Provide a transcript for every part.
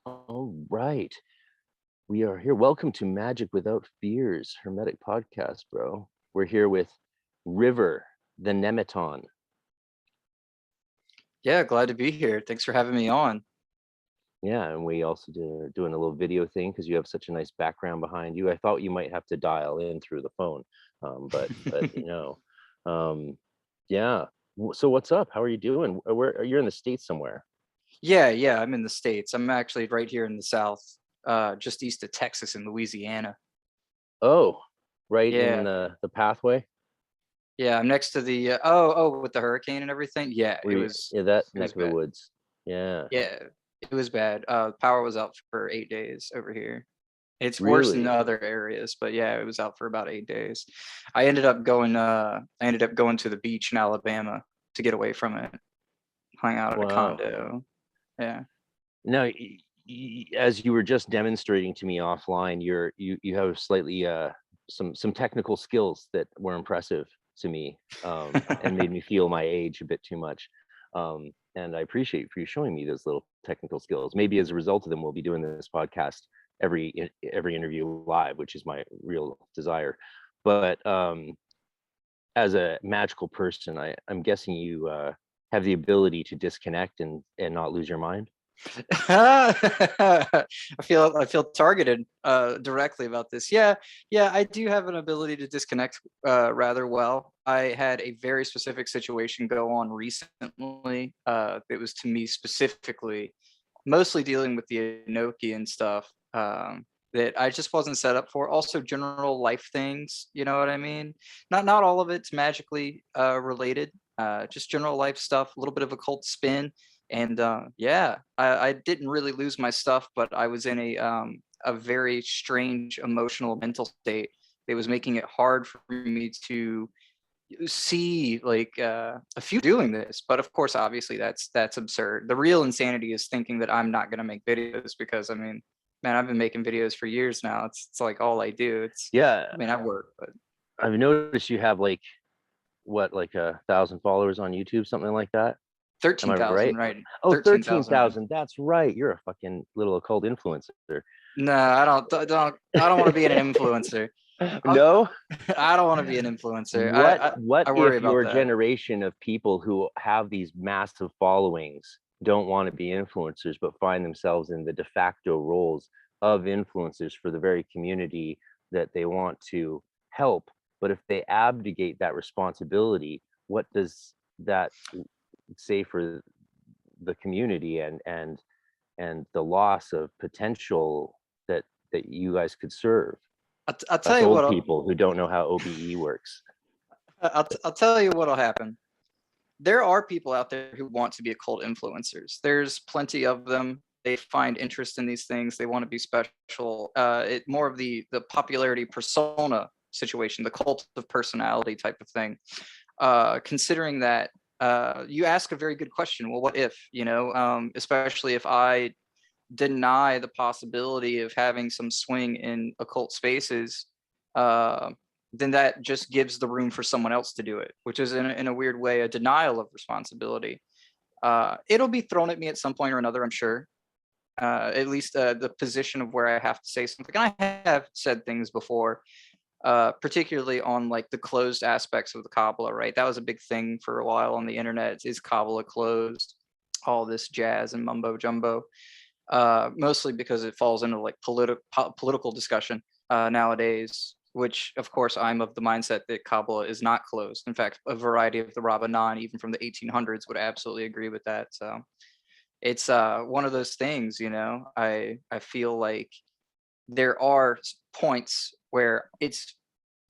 All right. We are here. Welcome to Magic Without Fears, Hermetic podcast, bro. We're here with River, the Nemeton. Yeah, glad to be here. Thanks for having me on. Yeah, and we also doing a little video thing because you have such a nice background behind you. I thought you might have to dial in through the phone, but yeah. So what's up? How are you doing? Where you're in the States somewhere? Yeah, I'm in the States. I'm actually right here in the South, just east of Texas in Louisiana. Oh, right in Yeah, the pathway. yeah, I'm next to the with the hurricane and everything. Yeah, Were you, yeah, that it was neck of the bad. woods? Yeah, Yeah, it was bad. Power was out for 8 days over here. It's worse in really. other areas, but yeah, it was out for about 8 days. I ended up going to the beach in Alabama to get away from it. Hung out at a Wow. condo. Yeah. Now, as you were just demonstrating to me offline, you have slightly some technical skills that were impressive to me, and made me feel my age a bit too much. And I appreciate for you showing me those little technical skills. Maybe as a result of them, we'll be doing this podcast every interview live, which is my real desire. But as a magical person, I'm guessing you have the ability to disconnect and not lose your mind. I feel targeted directly about this. Yeah, I do have an ability to disconnect rather well. I had a very specific situation go on recently. It was to me specifically, mostly dealing with the Enochian stuff that I just wasn't set up for. Also, general life things. You know what I mean? Not all of it's magically related. Just general life stuff. A little bit of occult spin. And yeah, I didn't really lose my stuff, but I was in a very strange emotional mental state that was making it hard for me to see like a few doing this. But of course, obviously, that's absurd. The real insanity is thinking that I'm not going to make videos because I mean, man, I've been making videos for years now. It's like all I do. Yeah, I mean, I work, but I've noticed you have like 1,000 followers on YouTube, something like that. Am I 13,000, right? right? Oh, 13,000, right? 13,000. That's right. You're a fucking little occult influencer. No, I don't want to be an influencer. I, No? I don't want to be an influencer. What I worry if about your that. generation of people who have these massive followings don't want to be influencers but find themselves in the de facto roles of influencers for the very community that they want to help? But if they abdicate that responsibility, what does that say for the community and the loss of potential that you guys could serve I'll tell us you old what. people who don't know how OBE works? I'll tell you what'll happen. There are people out there who want to be occult influencers. There's plenty of them. They find interest in these things. They want to be special. It more of the popularity persona situation, the cult of personality type of thing. Considering that, you ask a very good question. Well, what if, especially if I deny the possibility of having some swing in occult spaces, uh, then that just gives the room for someone else to do it, which is in a weird way a denial of responsibility. It'll be thrown at me at some point or another, I'm sure. At least the position of where I have to say something. And I have said things before, particularly on like the closed aspects of the Kabbalah, right? That was a big thing for a while on the internet. Is Kabbalah closed? All this jazz and mumbo jumbo. Mostly because it falls into like political discussion nowadays, which of course I'm of the mindset that Kabbalah is not closed. In fact, a variety of the Rabbanan, even from the 1800s, would absolutely agree with that. So it's one of those things, I feel like there are points where it's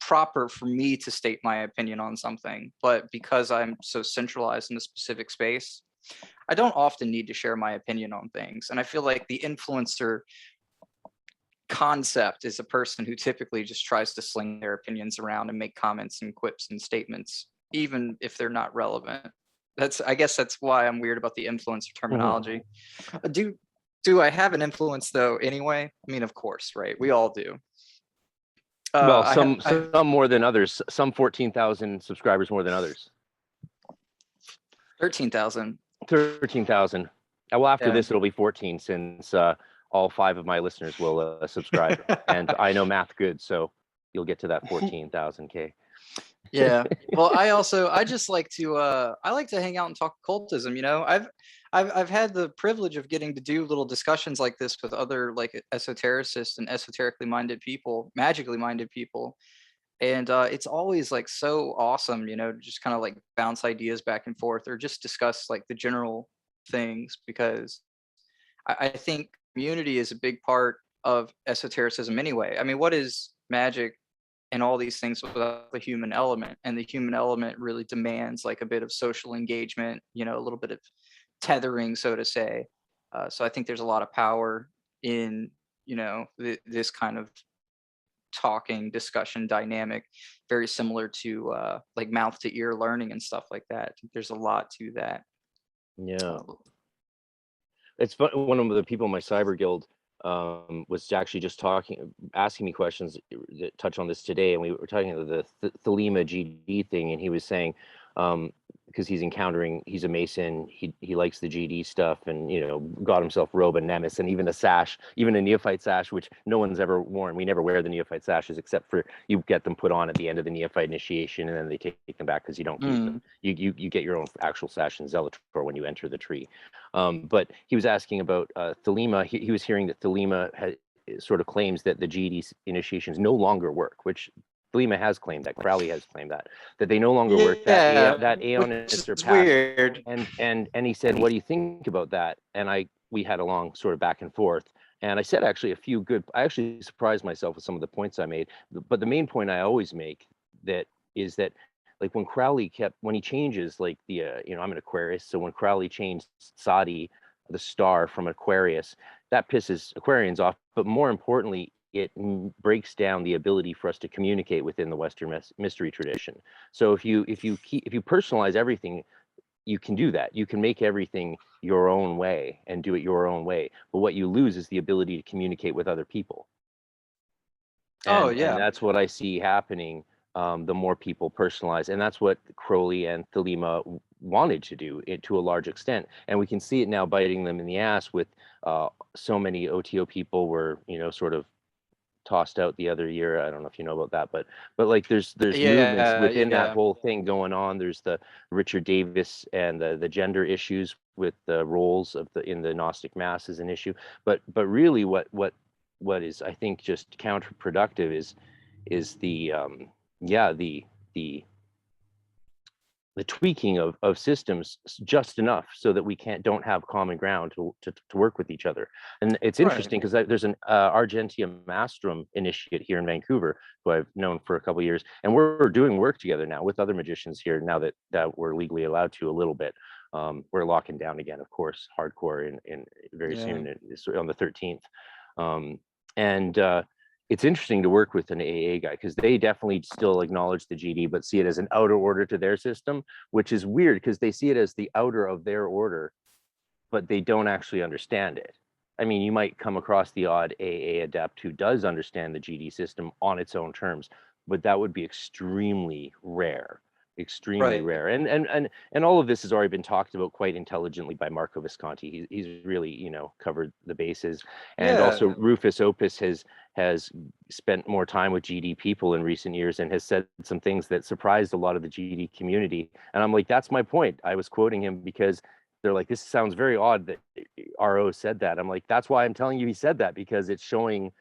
proper for me to state my opinion on something, but because I'm so centralized in a specific space, I don't often need to share my opinion on things. And I feel like the influencer concept is a person who typically just tries to sling their opinions around and make comments and quips and statements, even if they're not relevant. I guess that's why I'm weird about the influencer terminology. Do I have an influence though anyway? I mean, of course, right? We all do. Well, some more than others. Some 14,000 subscribers more than others. 13,000. 13,000. Well, after Yeah. this, it'll be 14 since all 5 of my listeners will subscribe. And I know math good, so you'll get to that 14,000 K. Yeah. Well, I just like to I like to hang out and talk occultism, you know. I've had the privilege of getting to do little discussions like this with other like esotericists and esoterically minded people, magically minded people. And it's always like so awesome, you know, to just kind of like bounce ideas back and forth or just discuss like the general things, because I think community is a big part of esotericism anyway. I mean, what is magic and all these things without the human element? And the human element really demands like a bit of social engagement, you know, a little bit of tethering, so to say. So I think there's a lot of power in, you know, this kind of talking discussion dynamic, very similar to like mouth to ear learning and stuff like that. I think there's a lot to that. Yeah. It's fun. One of the people in my cyber guild was actually just asking me questions that touch on this today, and we were talking about the Thelema GD thing, and he was saying, because he's a Mason, he likes the GD stuff, and you know, got himself robe and nemesis, and even a sash, even a neophyte sash, which no one's ever worn. We never wear the neophyte sashes except for you get them put on at the end of the neophyte initiation, and then they take them back because you don't keep them. You get your own actual sash in Zelator when you enter the tree. But he was asking about Thelema. He was hearing that Thelema sort of claims that the GD initiations no longer work, which Thelema has claimed that. Crowley has claimed that they no longer work. That aeon Which is is surpassed. weird. And he said, "What do you think about that?" And we had a long sort of back and forth. And I said actually I actually surprised myself with some of the points I made. But the main point I always make is that like when he changes like I'm an Aquarius, so when Crowley changed Sadi, the star, from Aquarius, that pisses Aquarians off, but more importantly, it breaks down the ability for us to communicate within the Western mystery tradition. So if you personalize everything, you can do that. You can make everything your own way and do it your own way, but what you lose is the ability to communicate with other people. Oh And yeah. that's what I see happening, the more people personalize, and that's what Crowley and Thelema wanted to do to a large extent, and we can see it now biting them in the ass with so many OTO people were sort of tossed out the other year. I don't know if you know about that, but like there's movements Yeah, within that yeah. whole thing going on. There's the Richard Davis and the gender issues with the roles in the Gnostic Mass is an issue, but really what is, I think, just counterproductive is the the tweaking of systems just enough so that we don't have common ground to work with each other. And it's Right. interesting because there's an Argentia Mastrum initiate here in Vancouver who I've known for a couple of years, and we're doing work together now with other magicians here now that we're legally allowed to a little bit. We're locking down again, of course, hardcore in very Yeah. soon. It's on the 13th. And it's interesting to work with an AA guy because they definitely still acknowledge the GD, but see it as an outer order to their system, which is weird because they see it as the outer of their order, but they don't actually understand it. I mean, you might come across the odd AA adept who does understand the GD system on its own terms, but that would be extremely rare, extremely Right. rare. And all of this has already been talked about quite intelligently by Marco Visconti. He's really, covered the bases. And Yeah. also Rufus Opus has spent more time with GD people in recent years and has said some things that surprised a lot of the GD community. And I'm like, that's my point. I was quoting him because they're like, this sounds very odd that RO said that. I'm like, that's why I'm telling you he said that, because it's showing,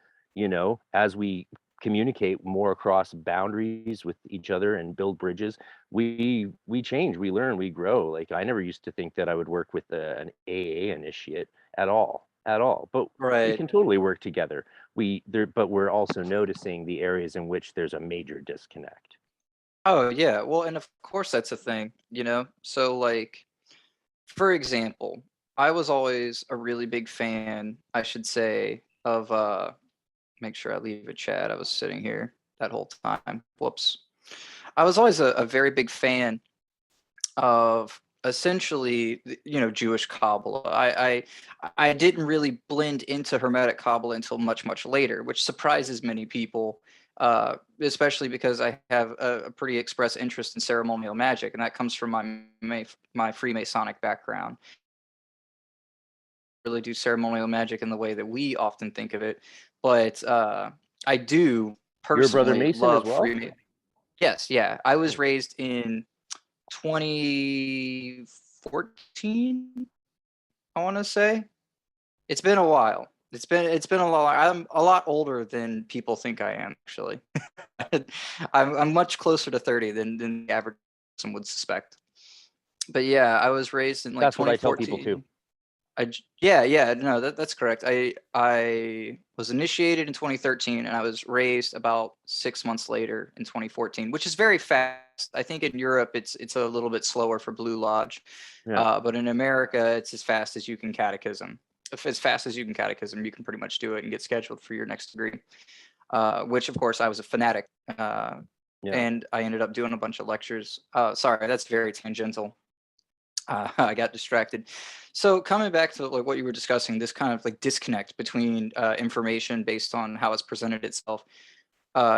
as we communicate more across boundaries with each other and build bridges, we change, we learn, we grow. Like I never used to think that I would work with an AA initiate at all, but we Right. can totally work together. But we're also noticing the areas in which there's a major disconnect. Oh yeah. Well, and of course that's a thing, you know. So like, for example, I was always a really big fan, I should say, of make sure I leave a chat. I was sitting here that whole time. Whoops. I was always a very big fan of essentially, you know, Jewish Kabbalah. I didn't really blend into Hermetic Kabbalah until much later, which surprises many people, especially because I have a pretty express interest in ceremonial magic, and that comes from my Freemasonic background. really do ceremonial magic in the way that we often think of it, but I do You're a brother personally Mason as love well? Freemasonry. Yes, yeah. I was Nice. raised in 2014, I want to say. It's been a while. It's been a lot. I'm a lot older than people think I am, actually. I'm much closer to 30 than the average person would suspect. But yeah, I was raised in like That's what I tell people too. 2014. Yeah, no, that's correct. I was initiated in 2013, and I was raised about 6 months later in 2014, which is very fast. I think in Europe it's a little bit slower for Blue Lodge, Yeah. but in America it's as fast as you can catechism. If as fast as you can catechism, you can pretty much do it and get scheduled for your next degree. Which of course I was a fanatic, Yeah. and I ended up doing a bunch of lectures. Sorry, that's very tangential. I got distracted. So coming back to like what you were discussing, this kind of like disconnect between information based on how it's presented itself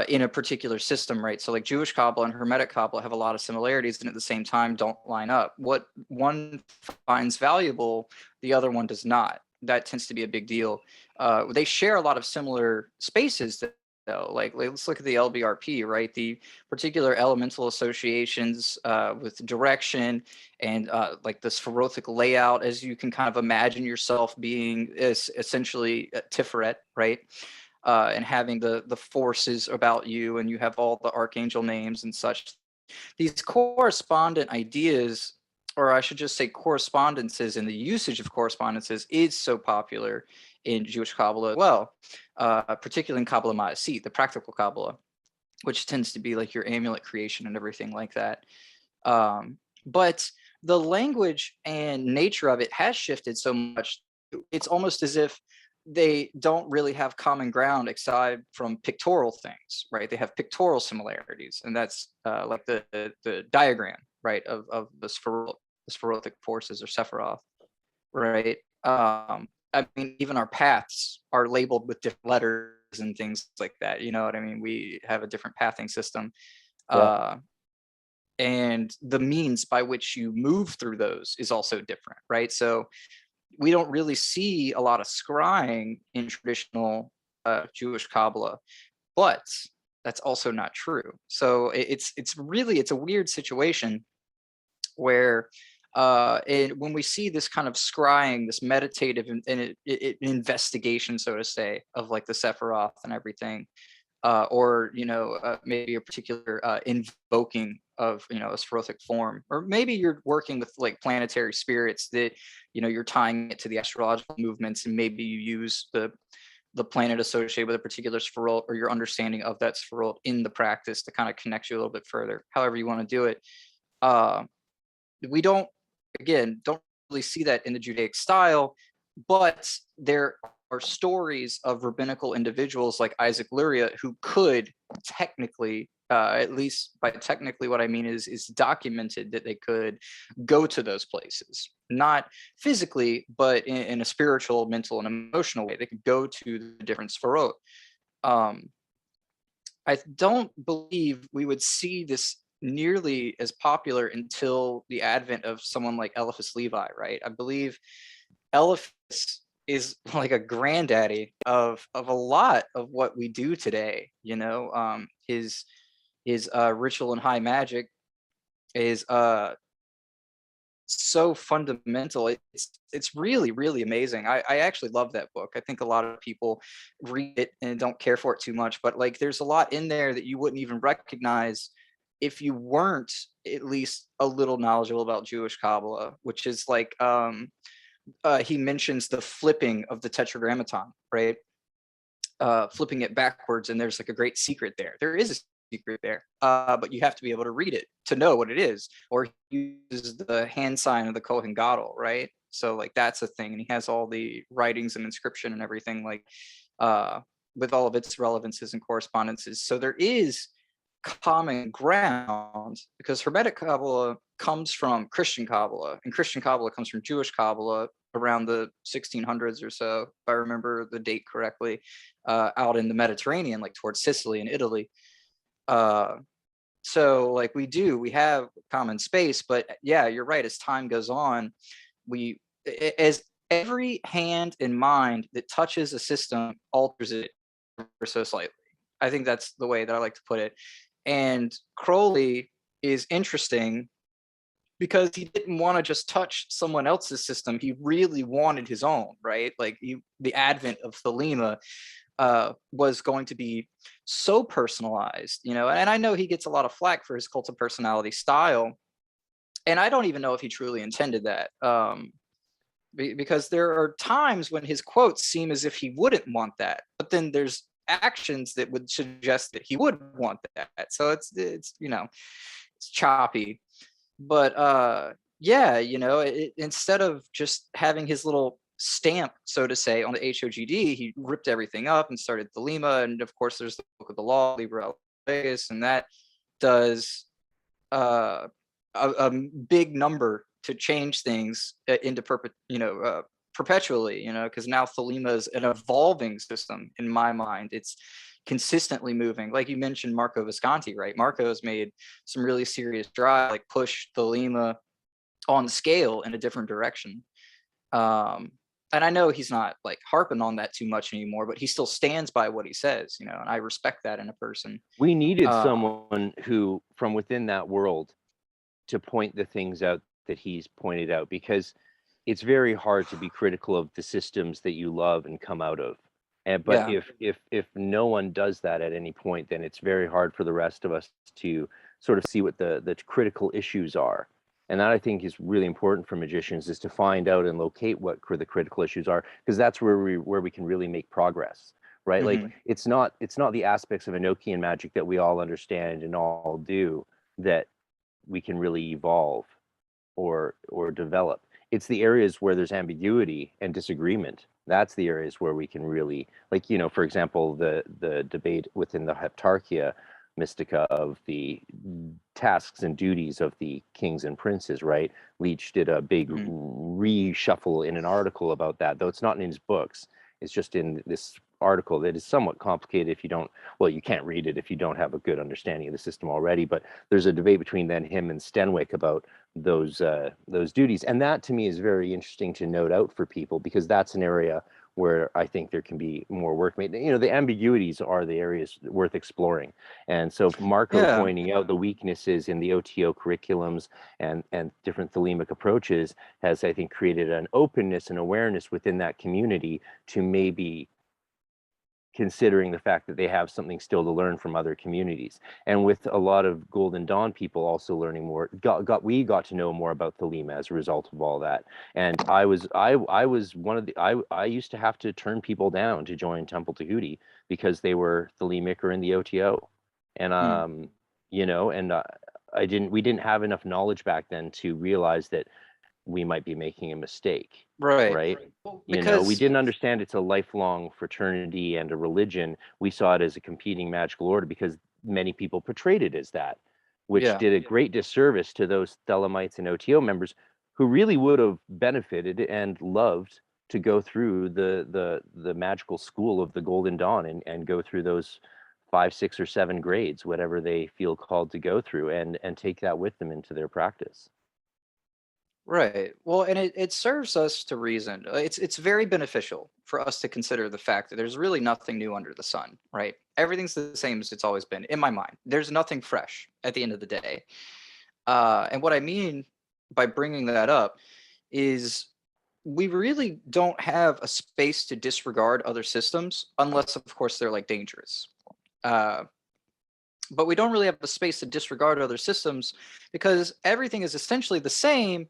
in a particular system, right? So like Jewish Kabbalah and Hermetic Kabbalah have a lot of similarities, and at the same time don't line up. What one finds valuable, the other one does not. That tends to be a big deal. They share a lot of similar spaces though. Like let's look at the LBRP, right? The particular elemental associations with direction and like the spherothic layout, as you can kind of imagine yourself being is essentially Tiferet, right? And having the forces about you, and you have all the archangel names and such. These correspondent ideas, or I should just say correspondences, and the usage of correspondences is so popular in Jewish Kabbalah as well, particularly in Kabbalah Ma'asit, the practical Kabbalah, which tends to be like your amulet creation and everything like that. But the language and nature of it has shifted so much. It's almost as if they don't really have common ground aside from pictorial things, right? They have pictorial similarities, and that's like the diagram, right, of the spherothic forces or Sephiroth, right? I mean, even our paths are labeled with different letters and things like that. You know what I mean? We have a different pathing system. Yeah. And the means by which you move through those is also different, right? So we don't really see a lot of scrying in traditional Jewish Kabbalah, but that's also not true. So it's a weird situation where when we see this kind of scrying, this meditative and investigation, so to say, of like the Sephiroth and everything, or maybe a particular invoking of a spherothic form, or maybe you're working with like planetary spirits that you're tying it to the astrological movements, and maybe you use the planet associated with a particular spherot, or your understanding of that spherot in the practice to kind of connect you a little bit further, however you want to do it. We don't really see that in the Judaic style, but there are stories of rabbinical individuals like Isaac Luria who could technically, at least by technically what I mean is documented that they could go to those places, not physically, but in a spiritual, mental, and emotional way. They could go to the different Sfarot. I don't believe we would see this nearly as popular until the advent of someone like Eliphas Levi, right? I believe Eliphas is like a granddaddy of a lot of what we do today. His ritual and high magic is so fundamental. It's really, really amazing. I actually love that book. I think a lot of people read it and don't care for it too much, but like there's a lot in there that you wouldn't even recognize if you weren't at least a little knowledgeable about Jewish Kabbalah, which is like he mentions the flipping of the Tetragrammaton, right? Flipping it backwards, and there's like a great secret there. There is a secret there, but you have to be able to read it to know what it is. Or he uses the hand sign of the Kohen Gadol, right? So like that's a thing, and he has all the writings and inscription and everything, like with all of its relevances and correspondences. So there is common ground, because Hermetic Kabbalah comes from Christian Kabbalah, and Christian Kabbalah comes from Jewish Kabbalah around the 1600s or so, if I remember the date correctly, out in the Mediterranean, like towards Sicily and Italy. So like we have common space, but yeah, you're right. As time goes on, every hand and mind that touches a system alters it ever so slightly. I think that's the way that I like to put it. And Crowley is interesting because he didn't want to just touch someone else's system. He really wanted his own, right? Like the advent of Thelema was going to be so personalized, you know. And I know he gets a lot of flack for his cult of personality style, and I don't even know if he truly intended that, because there are times when his quotes seem as if he wouldn't want that, but then there's actions that would suggest that he would want that. So it's you know, it's choppy. But yeah, you know, instead of just having his little stamp, so to say, on the HOGD, he ripped everything up and started Thelema. And of course, there's the Book of the Law, Liber Vegas, and that does a big number to change things into perpetually, you know, because now Thelema is an evolving system in my mind. It's consistently moving. Like you mentioned, Marco Visconti, right? Marco has made some really serious drive, like push Thelema on scale in a different direction. And I know he's not like harping on that too much anymore, but he still stands by what he says, you know, and I respect that in a person. We needed someone who, from within that world, to point the things out that he's pointed out, because it's very hard to be critical of the systems that you love and come out of. But Yeah. if no one does that at any point, then it's very hard for the rest of us to sort of see what the critical issues are. And that, I think, is really important for magicians, is to find out and locate what the critical issues are, because that's where we can really make progress, right? Like, it's not the aspects of Enochian magic that we all understand and all do that we can really evolve or develop. It's the areas where there's ambiguity and disagreement. That's the areas where we can really, like, you know, for example, the debate within the Heptarchia Mystica of the tasks and duties of the kings and princes, right? Leach did a big reshuffle in an article about that, though it's not in his books. It's just in this article that is somewhat complicated if you don't, well, you can't read it if you don't have a good understanding of the system already. But there's a debate between then him and Stenwick about those duties, and that to me is very interesting to note out for people, because that's an area where I think there can be more work made. You know, the ambiguities are the areas worth exploring. And so Marco pointing out the weaknesses in the OTO curriculums and different thelemic approaches has, I think, created an openness and awareness within that community to maybe considering the fact that they have something still to learn from other communities. And with a lot of Golden Dawn people also learning more, we got to know more about Thelema as a result of all that. And I was one of the, I used to have to turn people down to join Temple Tahuti because they were Thelemic or in the OTO. And you know, and we didn't have enough knowledge back then to realize that we might be making a mistake. Right. Well, You know, we didn't understand it's a lifelong fraternity and a religion. We saw it as a competing magical order because many people portrayed it as that, which did a great disservice to those Thelemites and OTO members who really would have benefited and loved to go through the magical school of the Golden Dawn and go through those 5, 6, or 7 grades, whatever they feel called to go through, and take that with them into their practice. Right. Well, and it serves us to reason. It's very beneficial for us to consider the fact that there's really nothing new under the sun, right? Everything's the same as it's always been in my mind. There's nothing fresh at the end of the day. And what I mean by bringing that up is we really don't have a space to disregard other systems unless, of course, they're like dangerous. But we don't really have a space to disregard other systems because everything is essentially the same,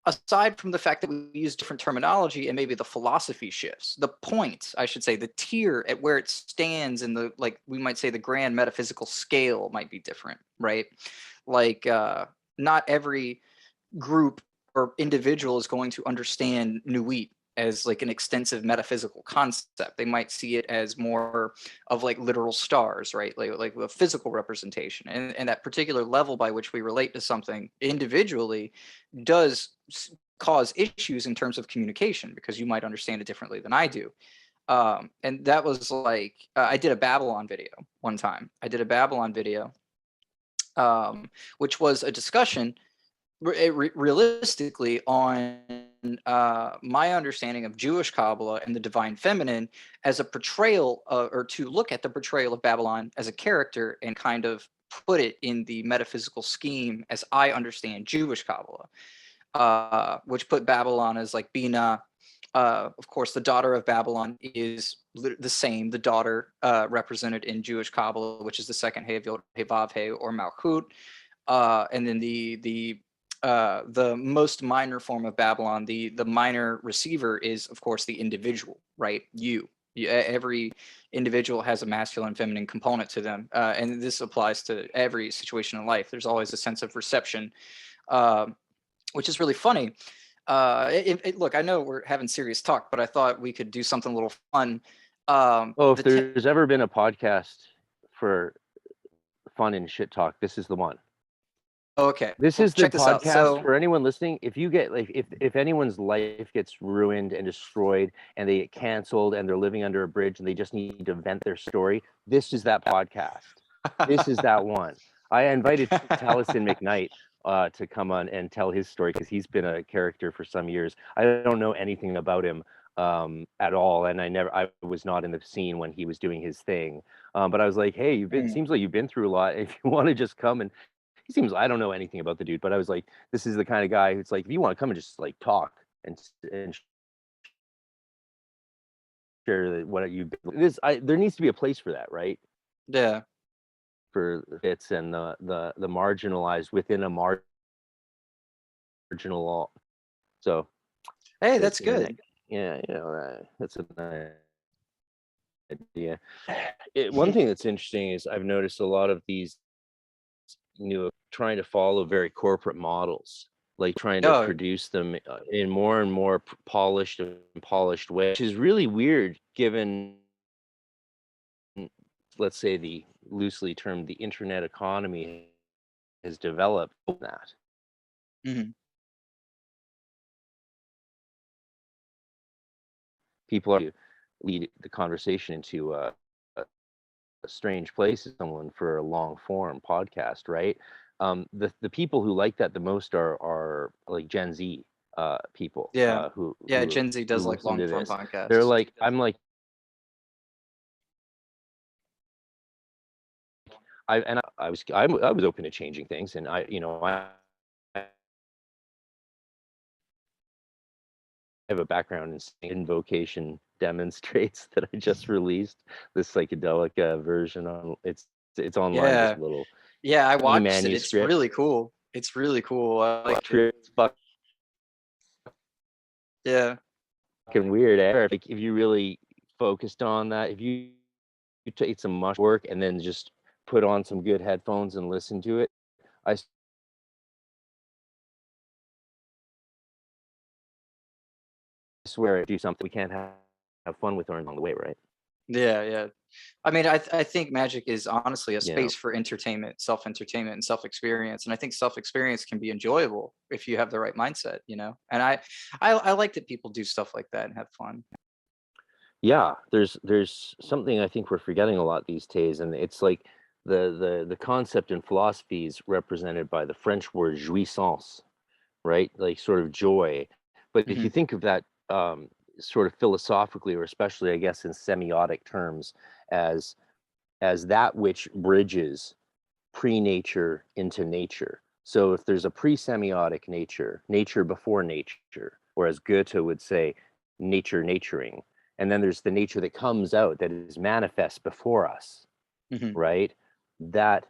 aside from the fact that we use different terminology and maybe the philosophy shifts. The point, I should say, the tier at where it stands in the, like, we might say the grand metaphysical scale might be different, right? Like, not every group or individual is going to understand Nuit as like an extensive metaphysical concept. They might see it as more of like literal stars, right? Like a physical representation. And that particular level by which we relate to something individually does cause issues in terms of communication, because you might understand it differently than I do. And that was like, I did a Babylon video one time. Which was a discussion realistically on my understanding of Jewish Kabbalah and the divine feminine as a portrayal, or to look at the portrayal of Babylon as a character and kind of put it in the metaphysical scheme as I understand Jewish Kabbalah, which put Babylon as like Bina. Of course, the daughter of Babylon is the same, the daughter represented in Jewish Kabbalah, which is the second Hevavhe or Malchut. And then the most minor form of Babylon, the minor receiver is, of course, the individual, right? Every individual has a masculine and feminine component to them. And this applies to every situation in life. There's always a sense of reception, which is really funny. Look, I know we're having serious talk, but I thought we could do something a little fun. If there's ever been a podcast for fun and shit talk, this is the one. Okay. This is the podcast for anyone listening. If you get like, if anyone's life gets ruined and destroyed and they get canceled and they're living under a bridge and they just need to vent their story, this is that podcast. This is that one. I invited Taliesin McKnight to come on and tell his story because he's been a character for some years. I don't know anything about him at all, and I was not in the scene when he was doing his thing. But I was like, hey, seems like you've been through a lot. If you want to just come and I don't know anything about the dude, but I was like, this is the kind of guy who's like, if you want to come and just like talk and share what you there needs to be a place for that, right? Yeah. For bits and the marginalized within a marginal. So hey, that's good. Yeah, that's a nice idea. One thing that's interesting is I've noticed a lot of these trying to follow very corporate models, like trying to produce them in more and more polished way, which is really weird given, let's say, the loosely termed the internet economy has developed that. Mm-hmm. People are lead the conversation into a strange place, someone for a long form podcast, right? The people who like that the most are like Gen Z people. Who Gen Z does like long form podcasts. They're like, I was open to changing things, and I have a background in invocation demonstrates that I just released the psychedelic version on it's online. Just a little I watched it. It's really cool. It's really cool. I like it. Yeah. Fucking weird. Like if you really focused on that, if you take some much work and then just put on some good headphones and listen to it, I swear I do something we can't have fun with along the way, right? Yeah. I mean, I think MAGICk is honestly a space for entertainment, self-entertainment, and self-experience. And I think self-experience can be enjoyable if you have the right mindset, And I like that people do stuff like that and have fun. Yeah, there's something I think we're forgetting a lot these days, and it's like the concept in philosophy is represented by the French word jouissance, right? Like sort of joy. But if you think of that sort of philosophically, or especially I guess in semiotic terms, as that which bridges pre-nature into nature. So if there's a pre-semiotic nature before nature, or as Goethe would say, nature naturing, and then there's the nature that comes out, that is manifest before us, right? That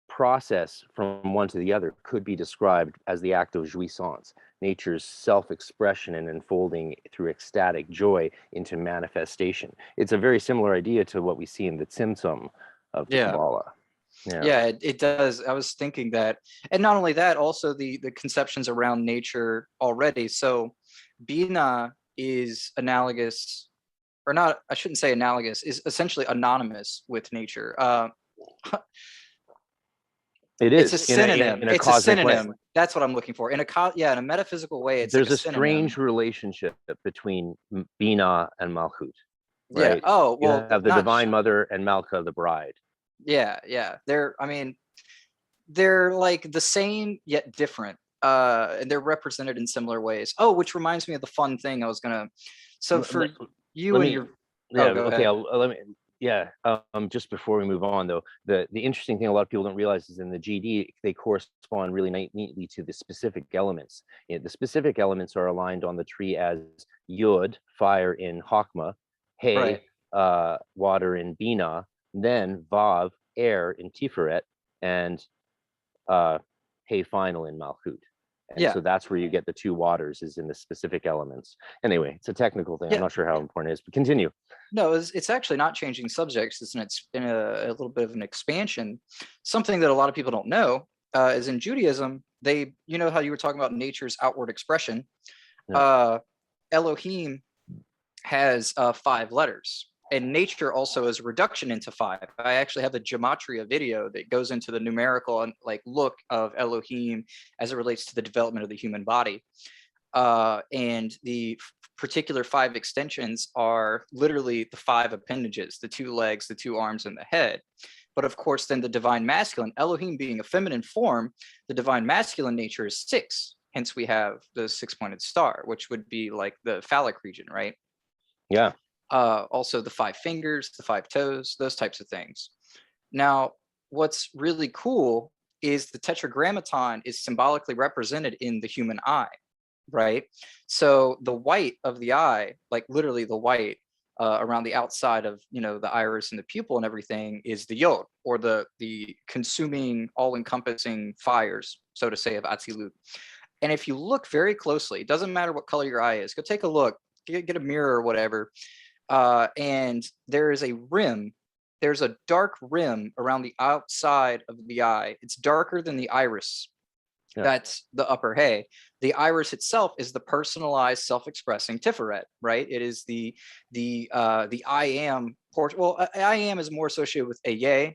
process from one to the other could be described as the act of jouissance, nature's self-expression and unfolding through ecstatic joy into manifestation. It's a very similar idea to what we see in the Tzimtzum of the Kabbalah. Yeah, it does. I was thinking that. And not only that, also the conceptions around nature already. So Bina is analogous, or not, I shouldn't say analogous, is essentially anonymous with nature. It is. It's a synonym. It's a synonym. Way. That's what I'm looking for. In a metaphysical way, it's there's like a strange relationship between Bina and Malchut. Right? Yeah. Oh, well, you have the Divine Mother and Malka, the bride. Yeah. They're like the same yet different. and they're represented in similar ways. Oh, which reminds me of the fun thing I was gonna. So for you let and me, your, yeah, oh, go okay, ahead. let me, yeah, just before we move on though, the interesting thing a lot of people don't realize is in the GD, they correspond really neatly to the specific elements. The specific elements are aligned on the tree as Yud, fire in Chokmah, Right. He, water in Binah, then Vav, air in Tiferet, and He final in Malchut. And Yeah. so that's where you get the two waters, is in the specific elements. Anyway, it's a technical thing. I'm Yeah. not sure how important it is, but continue. No, it's actually not changing subjects. It's in a little bit of an expansion. Something that a lot of people don't know is in Judaism, they, you know how you were talking about nature's outward expression. Yeah. Elohim has 5 letters, and nature also is a reduction into 5. I actually have a gematria video that goes into the numerical and like look of Elohim as it relates to the development of the human body. And the particular 5 extensions are literally the 5 appendages, the 2 legs, the 2 arms, and the head. But of course, then the divine masculine, Elohim being a feminine form, the divine masculine nature is 6. Hence, we have the 6-pointed star, which would be like the phallic region, right? Yeah. Also, the 5 fingers, the 5 toes, those types of things. Now, what's really cool is the tetragrammaton is symbolically represented in the human eye, right? So the white of the eye, like literally the white around the outside of, you know, the iris and the pupil and everything, is the yod, or the consuming, all-encompassing fires, so to say, of Atzilut. And if you look very closely, it doesn't matter what color your eye is, go take a look, get a mirror or whatever, and there is a rim. There's a dark rim around the outside of the eye. It's darker than the iris. Yeah. That's the upper hay. The iris itself is the personalized, self-expressing Tiferet, right? It is the I am portion. Well, I am is more associated with Ayeh,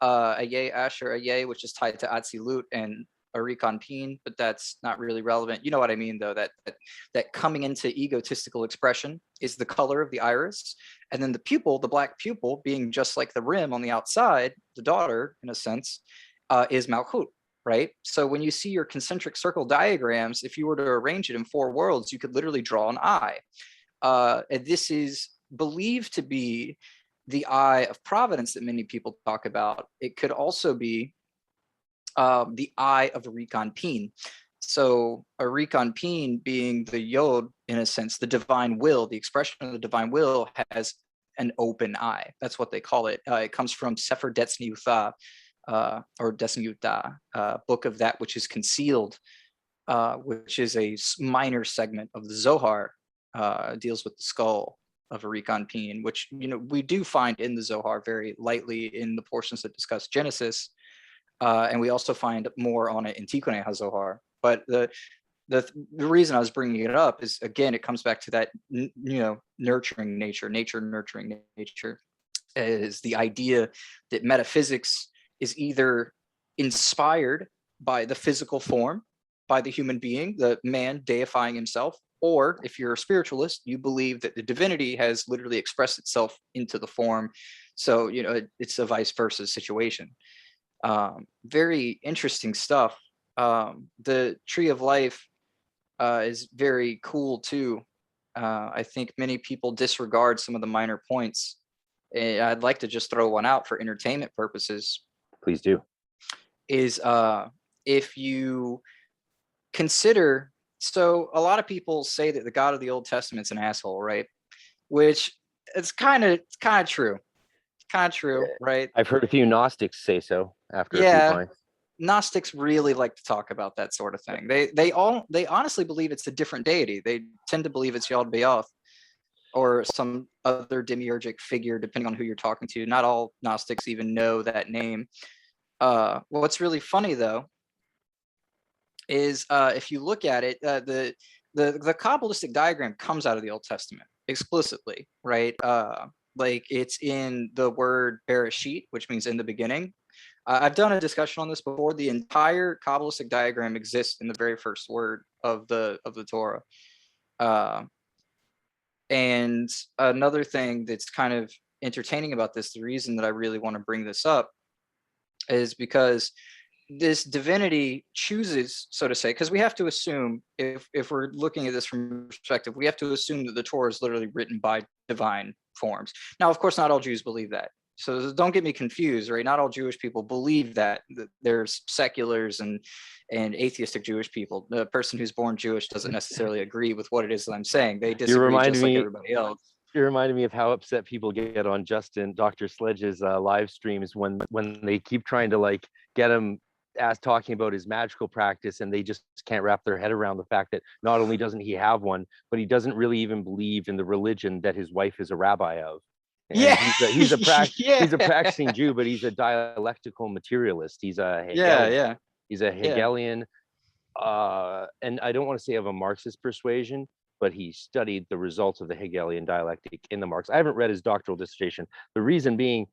Asher Ayeh, which is tied to Atzilut and Arikon Peen, but that's not really relevant. You know what I mean, though, that coming into egotistical expression is the color of the iris. And then the pupil, the black pupil, being just like the rim on the outside, the daughter, in a sense, is Malchut, right? So when you see your concentric circle diagrams, if you were to arrange it in 4 worlds, you could literally draw an eye. And this is believed to be the eye of providence that many people talk about. It could also be the eye of Arikon Peen. So Arikon Peen being the Yod, in a sense, the divine will, the expression of the divine will has an open eye. That's what they call it. It comes from Sefer Detzniutha, or Desniuta, book of that which is concealed, which is a minor segment of the Zohar, deals with the skull of Arikon Peen, which, you know, we do find in the Zohar very lightly in the portions that discuss Genesis. And we also find more on it in Tikkun HaZohar. But the reason I was bringing it up is, again, it comes back to that, you know, nurturing nature, nurturing nature, is the idea that metaphysics is either inspired by the physical form, by the human being, the man deifying himself, or if you're a spiritualist, you believe that the divinity has literally expressed itself into the form. So, you know, it's a vice versa situation. Very interesting stuff. The Tree of Life is very cool too. I think many people disregard some of the minor points. I'd like to just throw one out for entertainment purposes. Please do. Is if you consider, so a lot of people say that the God of the Old Testament's an asshole, right? Which it's kind of true. Kind of true, right? I've heard a few Gnostics say so after a few Yeah, points. Gnostics really like to talk about that sort of thing. They honestly believe it's a different deity. They tend to believe it's Yod Baoth or some other demiurgic figure, depending on who you're talking to. Not all Gnostics even know that name. What's really funny though is if you look at it, the Kabbalistic diagram comes out of the Old Testament explicitly, right? Like it's in the word Bereshit, which means in the beginning. I've done a discussion on this before. The entire Kabbalistic diagram exists in the very first word of the Torah. And another thing that's kind of entertaining about this, the reason that I really want to bring this up is because this divinity chooses, so to say, because we have to assume, if we're looking at this from perspective, we have to assume that the Torah is literally written by divine forms. Now, of course, not all Jews believe that. So don't get me confused, right? Not all Jewish people believe that. There's seculars and atheistic Jewish people. The person who's born Jewish doesn't necessarily agree with what it is that I'm saying. They disagree just like everybody else. You reminded me of how upset people get on Dr. Sledge's live streams when they keep trying to like get him talking about his magical practice, and they just can't wrap their head around the fact that not only doesn't he have one, but he doesn't really even believe in the religion that his wife is a rabbi of. And yeah, he's a practicing Jew, but he's a dialectical materialist. He's a Hegelian. He's a Hegelian, and I don't want to say of a Marxist persuasion, but he studied the results of the Hegelian dialectic in the Marx. I haven't read his doctoral dissertation. The reason being,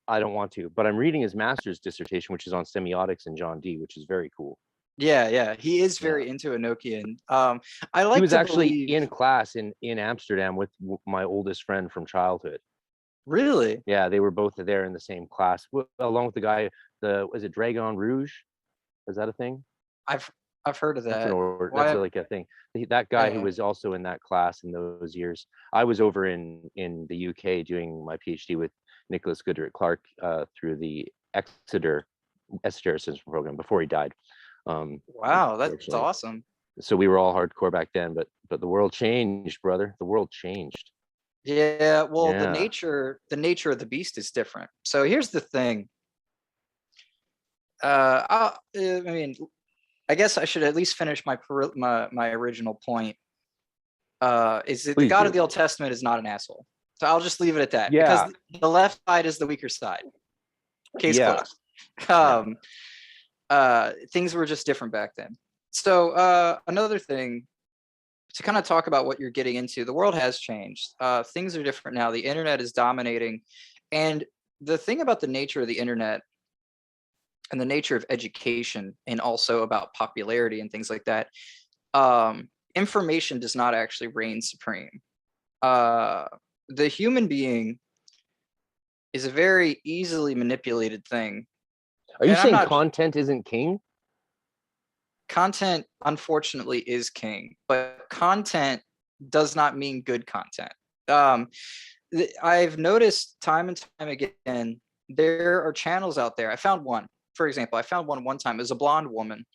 I don't want to, but I'm reading his master's dissertation, which is on semiotics and John Dee, which is very cool. Yeah, he is very into Enochian. I like. He was actually in class in Amsterdam with my oldest friend from childhood. Really? Yeah, they were both there in the same class, along with the guy. Was it Dragon Rouge? Is that a thing? I've heard of that. That's like a thing. That guy who was also in that class in those years. I was over in the UK doing my PhD with Nicholas Goodrick Clark through the Exeter Esotericism program before he died. Wow, that's awesome. So we were all hardcore back then, but the world changed, brother. The world changed. Yeah, well, the nature of the beast is different. So here's the thing. I mean, I guess I should at least finish my original point. Is that the God of the Old Testament is not an asshole. So I'll just leave it at that. Yeah. Because the left side is the weaker side. Case closed. Things were just different back then. So another thing, to kind of talk about what you're getting into, the world has changed. Things are different now. The internet is dominating. And the thing about the nature of the internet and the nature of education, and also about popularity and things like that, information does not actually reign supreme. The human being is a very easily manipulated thing. Are you saying content isn't king? Content, unfortunately, is king, but content does not mean good content. I've noticed time and time again, there are channels out there. I found one, for example, one time. It was a blonde woman.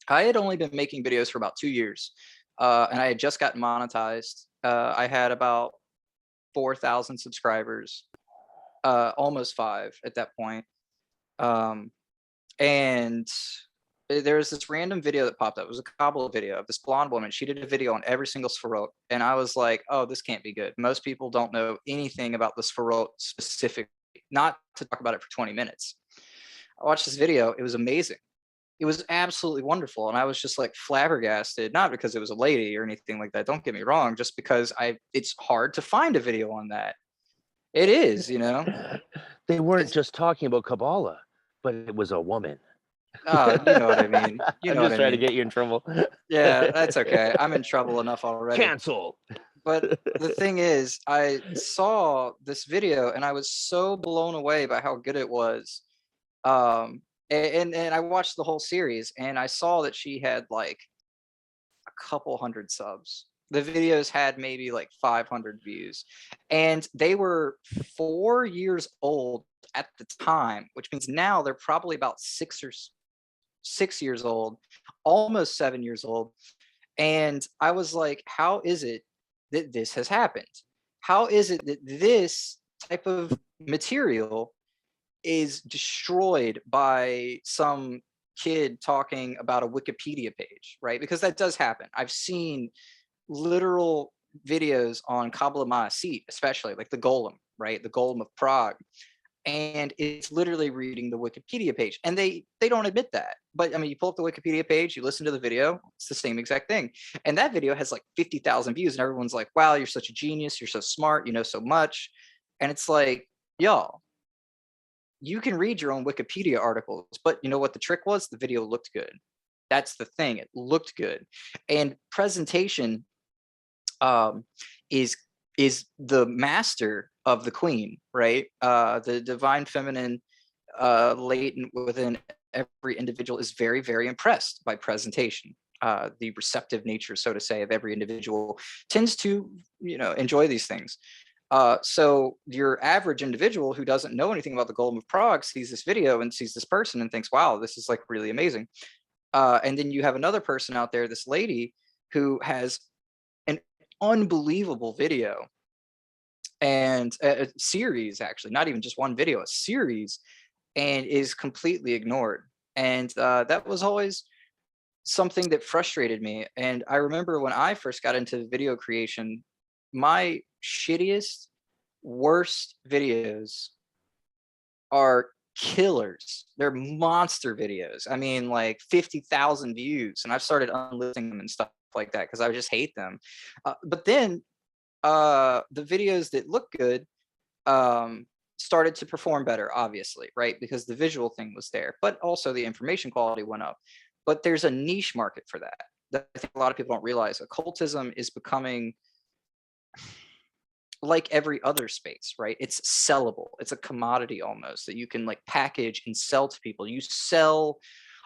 I had only been making videos for about 2 years, and I had just gotten monetized. I had about 4,000 subscribers, almost 5 at that point. And there was this random video that popped up. It was a Kabbalah video of this blonde woman. She did a video on every single Sfarot. And I was like, oh, this can't be good. Most people don't know anything about the Sfarot specifically, not to talk about it for 20 minutes. I watched this video. It was amazing. It was absolutely wonderful. And I was just like flabbergasted, not because it was a lady or anything like that. Don't get me wrong, just because it's hard to find a video on that. It is, you know. They weren't just talking about Kabbalah, but it was a woman. Oh, you know what I mean. I'm just trying to get you in trouble. Yeah, that's okay. I'm in trouble enough already. Cancel. But the thing is, I saw this video and I was so blown away by how good it was. And I watched the whole series, and I saw that she had like a couple hundred subs. The videos had maybe like 500 views, and they were 4 years old at the time, which means now they're probably about 6 years old, almost 7 years old. And I was like, how is it that this has happened? How is it that this type of material is destroyed by some kid talking about a Wikipedia page, right? Because that does happen. I've seen literal videos on Kabbalah Ma'asit, especially like the Golem, right? The Golem of Prague. And it's literally reading the Wikipedia page, and they don't admit that. But I mean, you pull up the Wikipedia page, you listen to the video, it's the same exact thing. And that video has like 50,000 views, and everyone's like, wow, you're such a genius, you're so smart, you know so much. And it's like, y'all, you can read your own Wikipedia articles, but you know what the trick was? The video looked good. That's the thing, it looked good. And presentation is the master of the queen, right? The divine feminine latent within every individual is very, very impressed by presentation. The receptive nature, so to say, of every individual tends to, enjoy these things. So your average individual who doesn't know anything about the Golem of Prague sees this video and sees this person and thinks, wow, this is like really amazing. And then you have another person out there, this lady, who has an unbelievable video and a series, actually, not even just one video, a series, and is completely ignored. And that was always something that frustrated me. And I remember when I first got into video creation, my shittiest, worst videos are killers. They're monster videos. I mean, like 50,000 views, and I've started unlisting them and stuff like that because I just hate them. But then the videos that look good started to perform better, obviously, right? Because the visual thing was there, but also the information quality went up. But there's a niche market for that I think a lot of people don't realize. Occultism is becoming like every other space, right? It's sellable. It's a commodity almost that you can like package and sell to people. You sell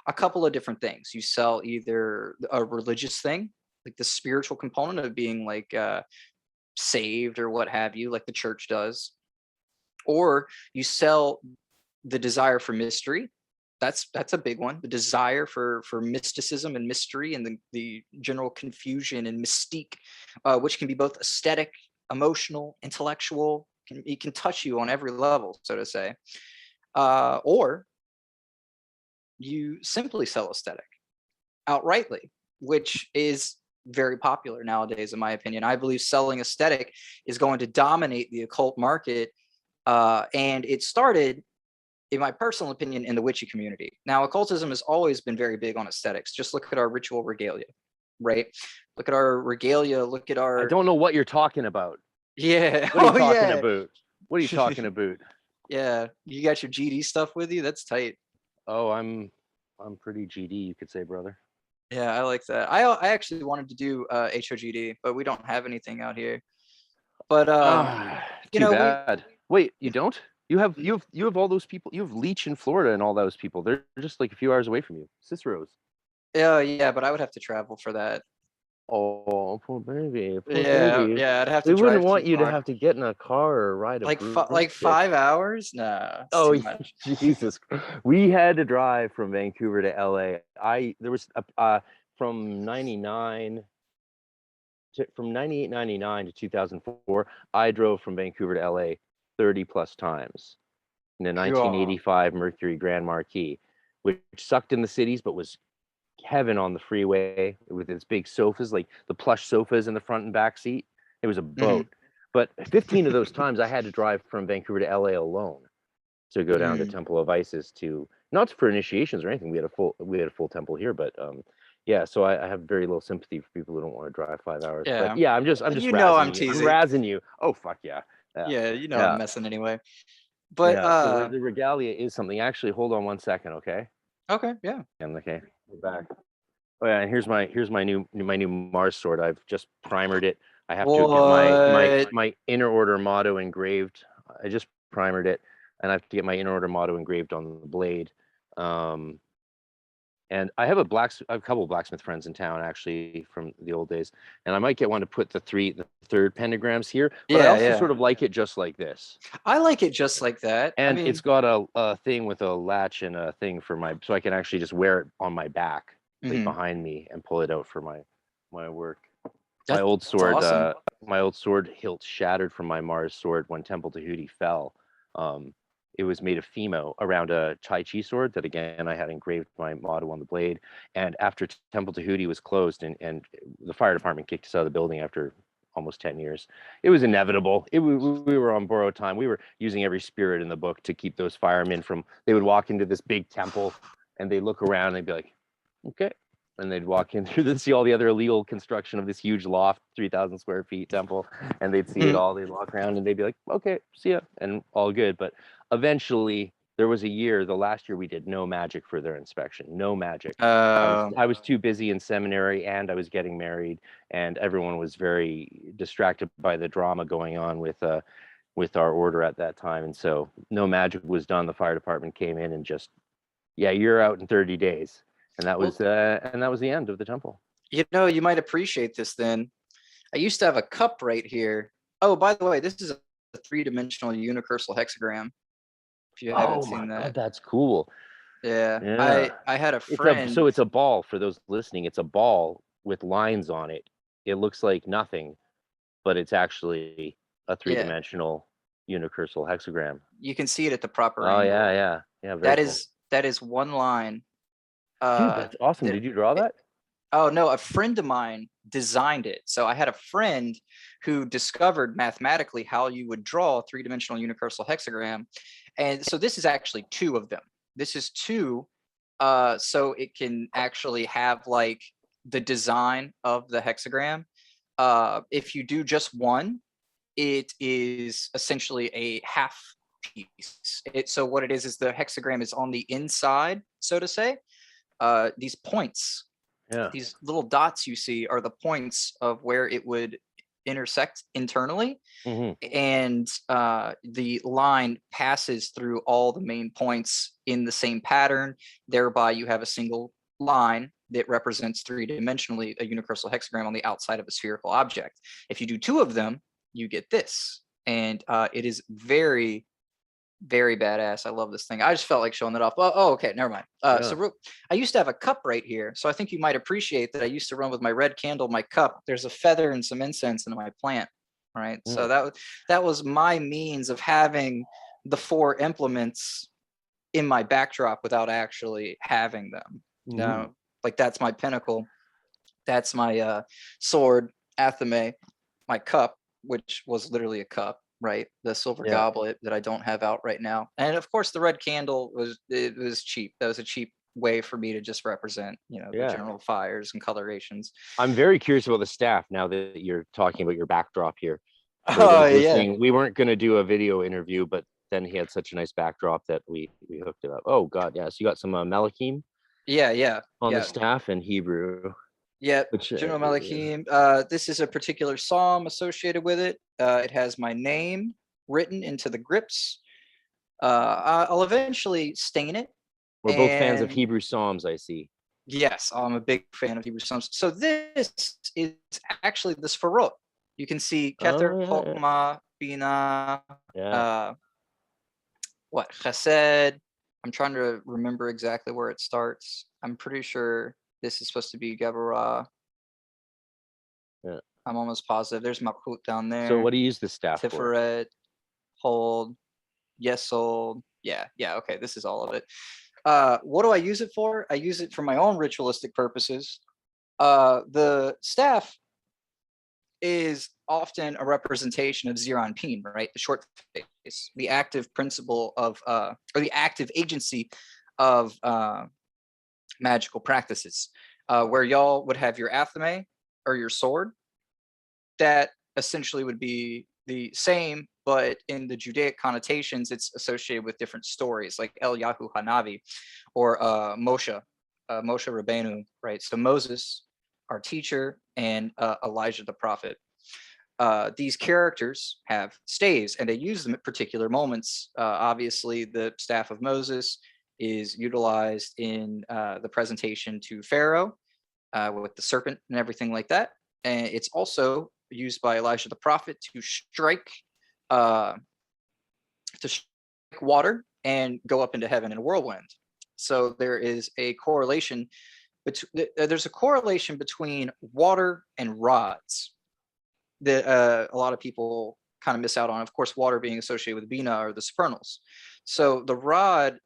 a couple of different things. You sell either a religious thing, like the spiritual component of being like saved or what have you, like the church does, or you sell the desire for mystery. That's a big one. The desire for mysticism and mystery, and the general confusion and mystique, which can be both aesthetic, emotional, intellectual. It can touch you on every level, so to say. Or you simply sell aesthetic outrightly, which is very popular nowadays, in my opinion. I believe selling aesthetic is going to dominate the occult market, and it started, in my personal opinion, in the witchy community. Now, occultism has always been very big on aesthetics. Just look at our ritual regalia, right? Look at our regalia. Look at our. I don't know what you're talking about. Yeah. What are you talking about? What are you talking about? Yeah, you got your GD stuff with you. That's tight. Oh, I'm pretty GD, you could say, brother. Yeah, I like that. I actually wanted to do HOGD, but we don't have anything out here. But too bad. Wait, you don't? You have all those people. You have Leech in Florida and all those people. They're just like a few hours away from you. Cicero's. Yeah, but I would have to travel for that. Oh, poor baby. Poor Yeah, baby. yeah, I'd have to. We drive wouldn't want too you to far. have to get in a car or ride a like broomstick. 5 hours. Nah, it's Oh, too much. Jesus! We had to drive from Vancouver to LA. There was from 99 to from 98, 99 to 2004. I drove from Vancouver to LA 30 plus times in a 1985 Mercury Grand Marquis, which sucked in the cities but was heaven on the freeway with its big sofas, like the plush sofas in the front and back seat. It was a boat. But 15 of those times I had to drive from Vancouver to LA alone to go down to Temple of Isis, to not for initiations or anything. We had a full temple here, but yeah, so I have very little sympathy for people who don't want to drive 5 hours. Yeah. But yeah, I'm just I'm razzing you. teasing. I'm razzing you. Oh fuck yeah. Yeah, Yeah. I'm messing anyway. But so the regalia is something. Actually, hold on 1 second, okay? Okay, yeah. Okay, we're back. Oh yeah, and here's my new Mars sword. I've just primered it. I have to get my inner order motto engraved. I just primered it, and I have to get my inner order motto engraved on the blade. And I have a couple of blacksmith friends in town, actually, from the old days, and I might get one to put the third pentagrams here. But I also sort of like it just like this. I like it just like that. And it's got a thing with a latch and a thing for so I can actually just wear it on my back, like behind me, and pull it out for my work. My old sword, awesome. My old sword hilt shattered from my Mars sword when Temple Tahuti fell. It was made of Fimo around a Tai Chi sword that, again, I had engraved my motto on the blade. And after Temple Tahuti was closed and the fire department kicked us out of the building after almost 10 years, it was inevitable. We were on borrowed time. We were using every spirit in the book to keep those firemen from, they would walk into this big temple and they'd look around and they'd be like, okay. And they'd walk in through see all the other illegal construction of this huge loft, 3,000 square feet temple, and they'd see it all. They'd walk around and they'd be like, okay, see ya, and all good. But eventually, there was a year, the last year, we did no magic for their inspection, no magic. I was too busy in seminary, and I was getting married, and everyone was very distracted by the drama going on with our order at that time. And so no magic was done. The fire department came in and just Yeah, you're out in 30 days. And that Well, was the end of the temple. you might appreciate this then. I used to have a cup right here. Oh, by the way, this is a three-dimensional unicursal hexagram. If you haven't Oh my seen God, that. that's cool. Yeah. Yeah. I had a So friend. it's a ball for those listening. It's a ball with lines on it. It looks like nothing, but it's actually a Yeah. three-dimensional unicursal hexagram. You can see it at the proper Oh angle. yeah, very cool. That is one line. Dude, that's awesome. That Did you draw that? Oh no, a friend of mine designed it. So I had a friend who discovered mathematically how you would draw a three-dimensional unicursal hexagram. And so this is actually two of them. This is two, so it can actually have like the design of the hexagram. If you do just one, it is essentially a half piece. So what it is the hexagram is on the inside, so to say. These points, Yeah. these little dots you see are the points of where it would intersect internally. And the line passes through all the main points in the same pattern. Thereby, you have a single line that represents three-dimensionally a unicursal hexagram on the outside of a spherical object. If you do two of them, you get this. And it is very, very badass. I love this thing. I just felt like showing it off. Oh, okay, never mind. So I used to have a cup right here. So I think you might appreciate that I used to run with my red candle, my cup. There's a feather and some incense in my plant, right? So that was my means of having the four implements in my backdrop without actually having them. Now, like that's my pinnacle. That's my sword, athame, my cup, which was literally a cup, right? The silver goblet that I don't have out right now. And of course the red candle was cheap. That was a cheap way for me to just represent, the general fires and colorations. I'm very curious about the staff now that you're talking about your backdrop here. Oh yeah. We weren't going to do a video interview, but then he had such a nice backdrop that we hooked it up. Oh God, yeah. So you got some Malachim on the staff in Hebrew. Yep, General Malachim. This is a particular psalm associated with it. It has my name written into the grips. I'll eventually stain it. We're both fans of Hebrew Psalms, I see. Yes, I'm a big fan of Hebrew Psalms. So this is actually the Sfarot. You can see Keter, Chokmah, Bina, Chesed. I'm trying to remember exactly where it starts. I'm pretty sure this is supposed to be Geburah. Yeah. I'm almost positive. There's Malchut down there. So what do you use the staff Tiferet, Hold, Yesod. Yeah, okay, this is all of it. What do I use it for? I use it for my own ritualistic purposes. The staff is often a representation of Zion Peen, right? The short face, the active principle of, or the active agency of magical practices, where y'all would have your athame or your sword. That essentially would be the same, but in the Judaic connotations, it's associated with different stories, like Eliyahu Hanavi or Moshe Rabbeinu, right? So Moses, our teacher, and Elijah the prophet. These characters have staves, and they use them at particular moments. Obviously, the staff of Moses is utilized in the presentation to Pharaoh with the serpent and everything like that. And it's also used by Elijah the prophet to strike water and go up into heaven in a whirlwind. So there is a correlation. There's a correlation between water and rods that a lot of people kind of miss out on. Of course, water being associated with Bina or the supernals. So the rod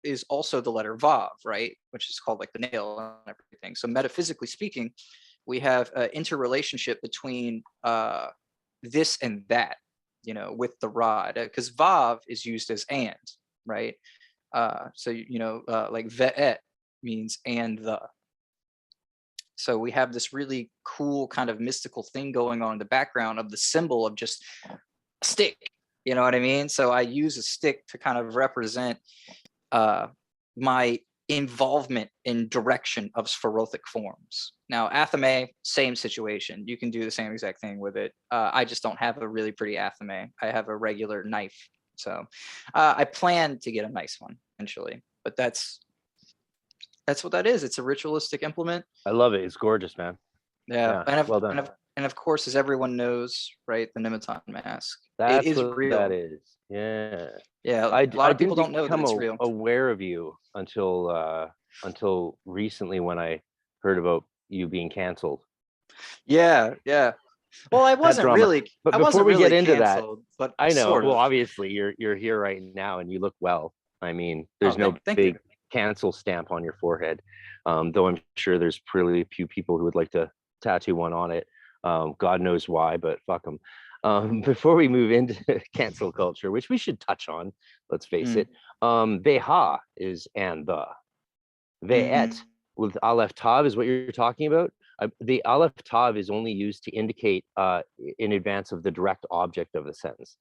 is also the letter Vav, right? Which is called like the nail and everything. So metaphysically speaking, we have an interrelationship between this and that, with the rod, because Vav is used as and, right? So, like Vaet means and the. So we have this really cool kind of mystical thing going on in the background of the symbol of just a stick, you know what I mean? So I use a stick to kind of represent my involvement in direction of spherothic forms. Now, athame, same situation. You can do the same exact thing with it. I just don't have a really pretty athame. I have a regular knife. So I plan to get a nice one eventually, but that's That's what that is. It's a ritualistic implement. I love it. It's gorgeous, man. Yeah, Yeah, well done. and of course, as everyone knows, right, the Nemeton mask. It That's is what that real. is. Yeah. Yeah, I, a lot I of people didn't don't know that become it's real. aware of you until recently when I heard about you being canceled. Yeah, yeah. Well, That drama. But I before wasn't we get really into that, canceled, but I know. sort Well, of. obviously you're here right now and you look well. I mean, Oh, there's no thank you. big cancel stamp on your forehead. Though I'm sure there's pretty few people who would like to tattoo one on it. God knows why, but fuck them. Before we move into cancel culture, which we should touch on, let's face it, Veha is and the. Vaet Mm. with Aleph Tav is what you're talking about. The Aleph Tav is only used to indicate in advance of the direct object of the sentence.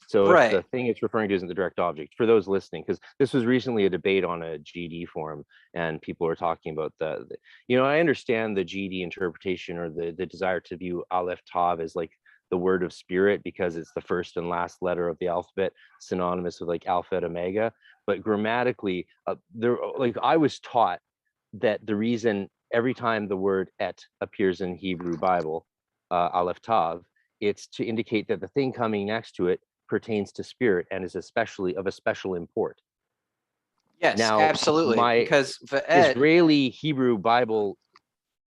So if the Right. thing it's referring to isn't the direct object, for those listening, because this was recently a debate on a GD forum, and people were talking about I understand the GD interpretation or the desire to view Aleph Tav as like the word of spirit because it's the first and last letter of the alphabet, synonymous with like alpha and omega. But grammatically, like I was taught that the reason every time the word et appears in Hebrew Bible, Aleph Tav, it's to indicate that the thing coming next to it pertains to spirit and is especially of a special import. Yes, Now, absolutely. my Because Vaet, Israeli Hebrew Bible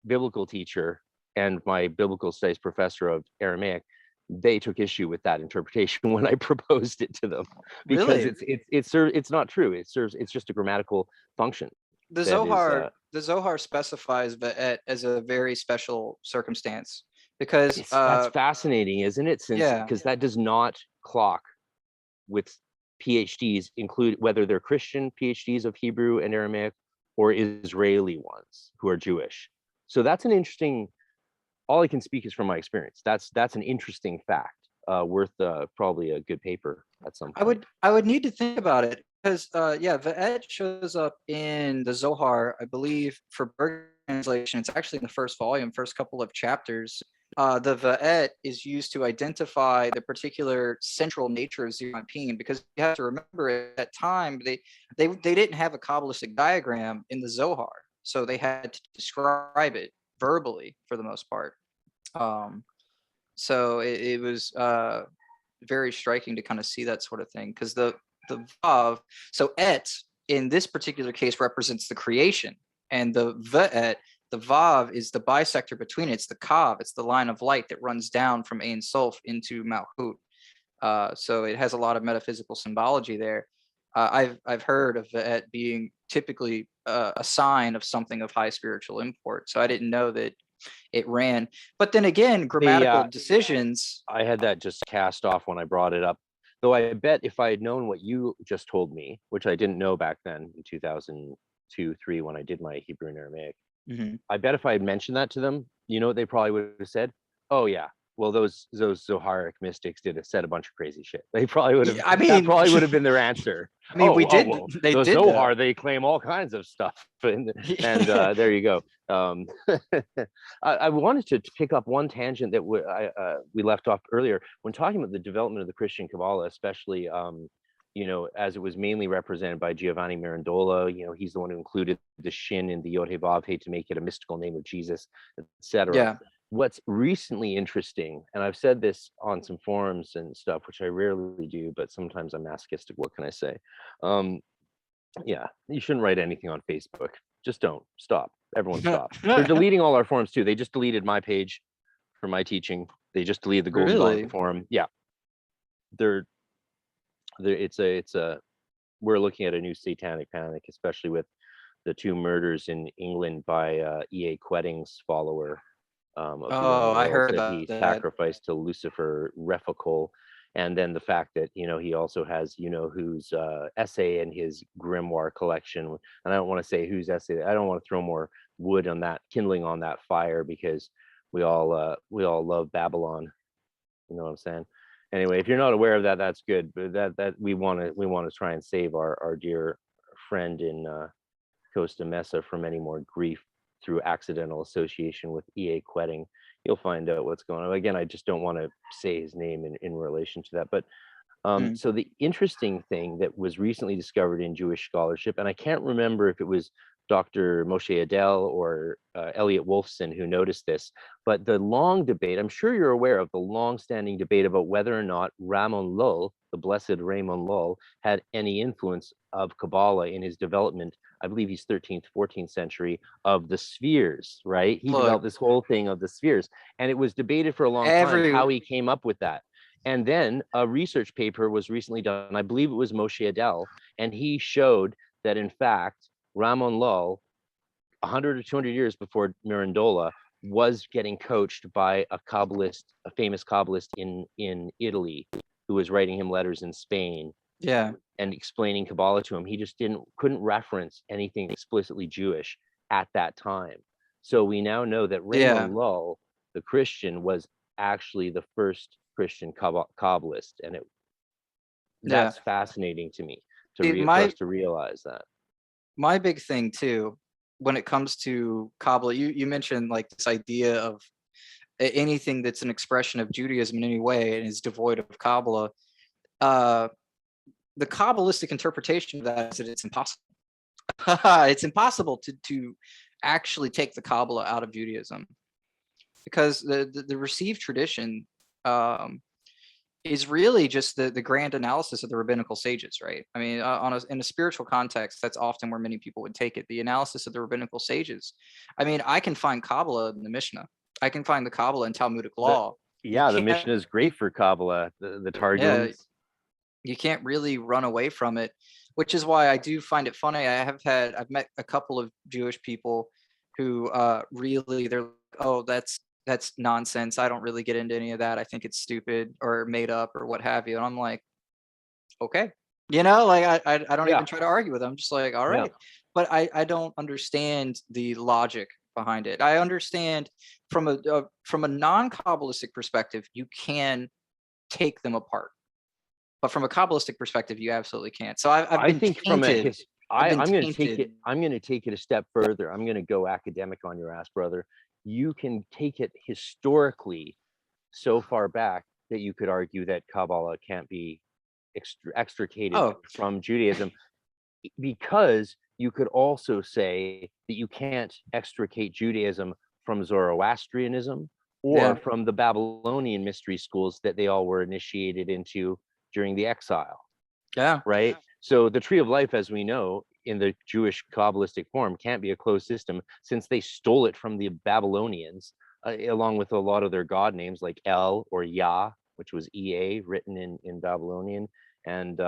biblical teacher and my biblical studies professor of Aramaic, they took issue with that interpretation when I proposed it to them because really, it's not true. It's just a grammatical function that is The Zohar specifies Vaet as a very special circumstance because, that's fascinating, isn't it? Since yeah, because that does not clock with PhDs, include whether they're Christian PhDs of Hebrew and Aramaic or Israeli ones who are Jewish. So that's an interesting. All I can speak is from my experience. That's an interesting fact, worth probably a good paper at some point. I would need to think about it because, yeah, Vaet shows up in the Zohar, I believe, for Berg translation. It's actually in the first volume, first couple of chapters. The Vaet is used to identify the particular central nature of Zerampin because you have to remember at that time they didn't have a Kabbalistic diagram in the Zohar, so they had to describe it verbally for the most part. Um, so it was very striking to kind of see that sort of thing because the vav, so et in this particular case represents the creation, and the vaet, the vav is the bisector between it. It's the kav, it's the line of light that runs down from Ein Sof into Malchut. So it has a lot of metaphysical symbology there. I've heard of vaet being typically a sign of something of high spiritual import. So I didn't know that it ran. But then again, grammatical decisions. I had that just cast off when I brought it up. Though I bet if I had known what you just told me, which I didn't know back then in 2002, 3, when I did my Hebrew and Aramaic, I bet if I had mentioned that to them, you know what they probably would have said? Oh yeah, well those Zoharic mystics said a bunch of crazy shit. They probably would have. I That mean, probably would have been their answer. I mean, Well, they the did Zohar, that. they claim all kinds of stuff, and there you go. I wanted to pick up one tangent that we left off earlier when talking about the development of the Christian Kabbalah, especially as it was mainly represented by Giovanni Mirandola. He's the one who included the Shin in the Yod He Vav He to make it a mystical name of Jesus, etc. Yeah. What's recently interesting, and I've said this on some forums and stuff, which I rarely do, but sometimes I'm masochistic. What can I say? Yeah, you shouldn't write anything on Facebook. Just don't. Stop. Everyone stop. They're deleting all our forums too. They just deleted my page for my teaching. They just deleted the Golden Dawn Really? forum. Yeah. They're we're looking at a new satanic panic, especially with the 2 murders in England by E.A. Quetting's follower of the young Oh, I girls heard that about he that. sacrificed to Lucifer REFERRAL. And then the fact that he also has whose essay in his grimoire collection, and I don't want to say whose essay. I don't want to throw more wood on that, kindling on that fire, because we all love Babylon. You know what I'm saying? Anyway, if you're not aware of that, that's good. But that we want to try and save our dear friend in Costa Mesa from any more grief through accidental association with E.A. Quetting. You'll find out what's going on. Again, I just don't want to say his name in relation to that. But so the interesting thing that was recently discovered in Jewish scholarship, and I can't remember if it was Dr. Moshe Adel or Elliot Wolfson who noticed this. But the long debate, I'm sure you're aware of the long-standing debate about whether or not Ramon Lull, the blessed Ramon Lull, had any influence of Kabbalah in his development. I believe he's 13th, 14th century, of the spheres, right? He developed this whole thing of the spheres. And it was debated for a long time how he came up with that. And then a research paper was recently done, I believe it was Moshe Adel, and he showed that in fact, Ramon Lull, 100 or 200 years before Mirandola, was getting coached by a Kabbalist, a famous Kabbalist in Italy, who was writing him letters in Spain, and explaining Kabbalah to him. He just couldn't reference anything explicitly Jewish at that time. So we now know that Ramon Lull, the Christian, was actually the first Christian Kabbalist, and that's fascinating to me for us to realize that. My big thing too, when it comes to Kabbalah, you mentioned like this idea of anything that's an expression of Judaism in any way and is devoid of Kabbalah. The Kabbalistic interpretation of that is that it's impossible. It's impossible to actually take the Kabbalah out of Judaism, because the received tradition is really just the grand analysis of the rabbinical sages, right? I mean, in a spiritual context, that's often where many people would take it, the analysis of the rabbinical sages. I mean, I can find Kabbalah in the Mishnah. I can find the Kabbalah in Talmudic law. The Mishnah is great for Kabbalah, the Targums. You can't really run away from it, which is why I do find it funny. I've met a couple of Jewish people who really, they're like, oh, that's nonsense. I don't really get into any of that. I think it's stupid or made up or what have you. And I'm like, okay, like I don't even try to argue with them. I'm just like, all right. But I don't understand the logic behind it. I understand from a non-Kabbalistic perspective, you can take them apart. But from a Kabbalistic perspective, you absolutely can't. So I think I'm going to take it a step further. I'm going to go academic on your ass, brother. You can take it historically so far back that you could argue that Kabbalah can't be extricated from Judaism, because you could also say that you can't extricate Judaism from Zoroastrianism or from the Babylonian mystery schools that they all were initiated into during the exile. Right? So the tree of life, as we know, in the Jewish Kabbalistic form, can't be a closed system, since they stole it from the Babylonians, along with a lot of their god names like El or Yah, which was EA, written in Babylonian. And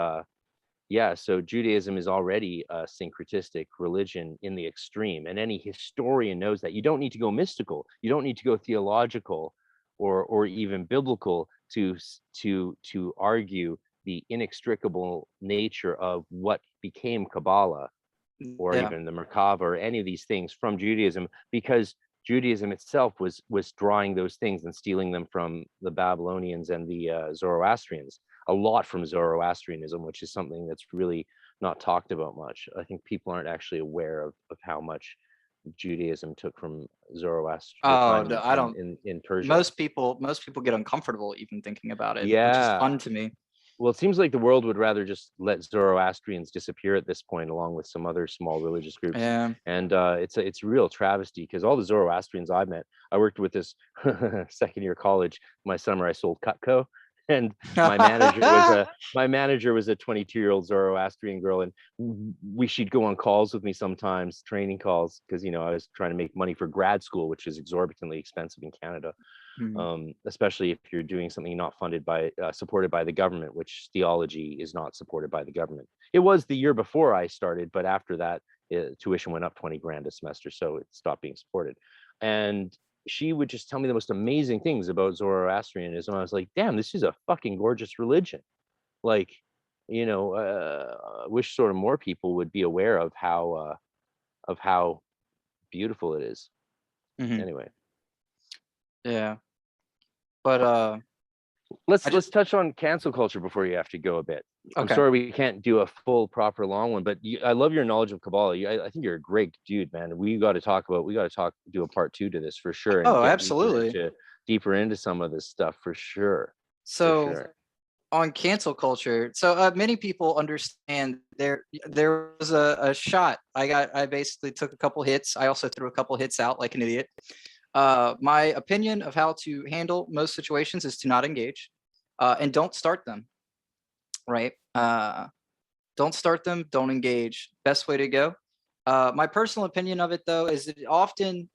so Judaism is already a syncretistic religion in the extreme, and any historian knows that. You don't need to go mystical, you don't need to go theological or even biblical to argue the inextricable nature of what became Kabbalah, or even the Merkava, or any of these things from Judaism, because Judaism itself was drawing those things and stealing them from the Babylonians and the Zoroastrians, a lot from Zoroastrianism, which is something that's really not talked about much. I think people aren't actually aware of how much Judaism took from Zoroastrianism in Persia. Most people get uncomfortable even thinking about it, which is fun to me. Well, it seems like the world would rather just let Zoroastrians disappear at this point, along with some other small religious groups. And it's a real travesty, because all the Zoroastrians I've met, I worked with this second year college. My summer, I sold Cutco, and my manager was a 22-year-old Zoroastrian girl, and she'd go on calls with me sometimes, training calls, because I was trying to make money for grad school, which is exorbitantly expensive in Canada. Especially if you're doing something not funded by supported by the government, which theology is not supported by the government. It was the year before I started, but after that tuition went up 20 grand a semester, so it stopped being supported. And she would just tell me the most amazing things about Zoroastrianism. I was like, damn, this is a fucking gorgeous religion. Like, wish sort of more people would be aware of how beautiful it is. Anyway. But let's touch on cancel culture before you have to go a bit. I'm sorry we can't do a full proper long one, but I love your knowledge of Kabbalah. I think you're a great dude, man. We got to do a part 2 to this for sure. And absolutely. Deeper into some of this stuff for sure. So on cancel culture. So many people understand there was a shot. I basically took a couple hits. I also threw a couple hits out like an idiot. My opinion of how to handle most situations is to not engage, and don't start them, right? Don't start them, don't engage. Best way to go. My personal opinion of it, though, is that often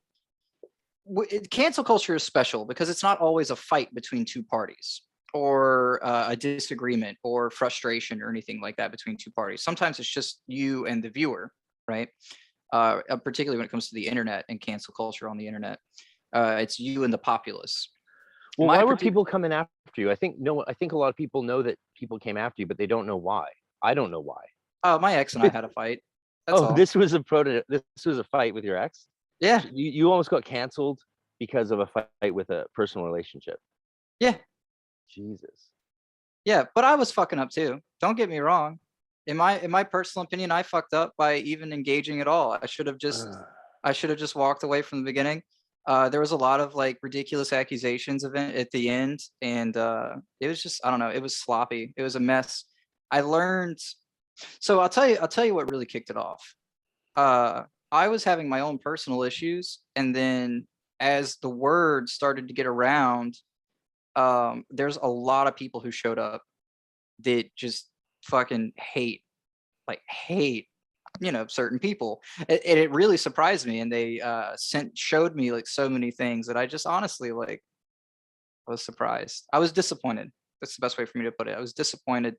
cancel culture is special because it's not always a fight between two parties, or a disagreement or frustration or anything like that between two parties. Sometimes it's just you and the viewer, right? Particularly when it comes to the internet and cancel culture on the internet. It's you and the populace. Well, why were people coming after you? I think a lot of people know that people came after you, but they don't know why. I don't know why. Oh, my ex and I had a fight. That's all. This was a fight with your ex? Yeah. You almost got canceled because of a fight with a personal relationship. Yeah. Jesus. Yeah, but I was fucking up too. Don't get me wrong. In my personal opinion, I fucked up by even engaging at all. I should have just walked away from the beginning. There was a lot of like ridiculous accusations of it at the end, and it was just, I don't know, it was sloppy. It was a mess. I learned. So I'll tell you what really kicked it off. I was having my own personal issues, and then as the word started to get around, there's a lot of people who showed up that just fucking hate, certain people. It really surprised me, and they showed me like so many things that I just honestly like was surprised. I was disappointed. That's the best way for me to put it. I was disappointed,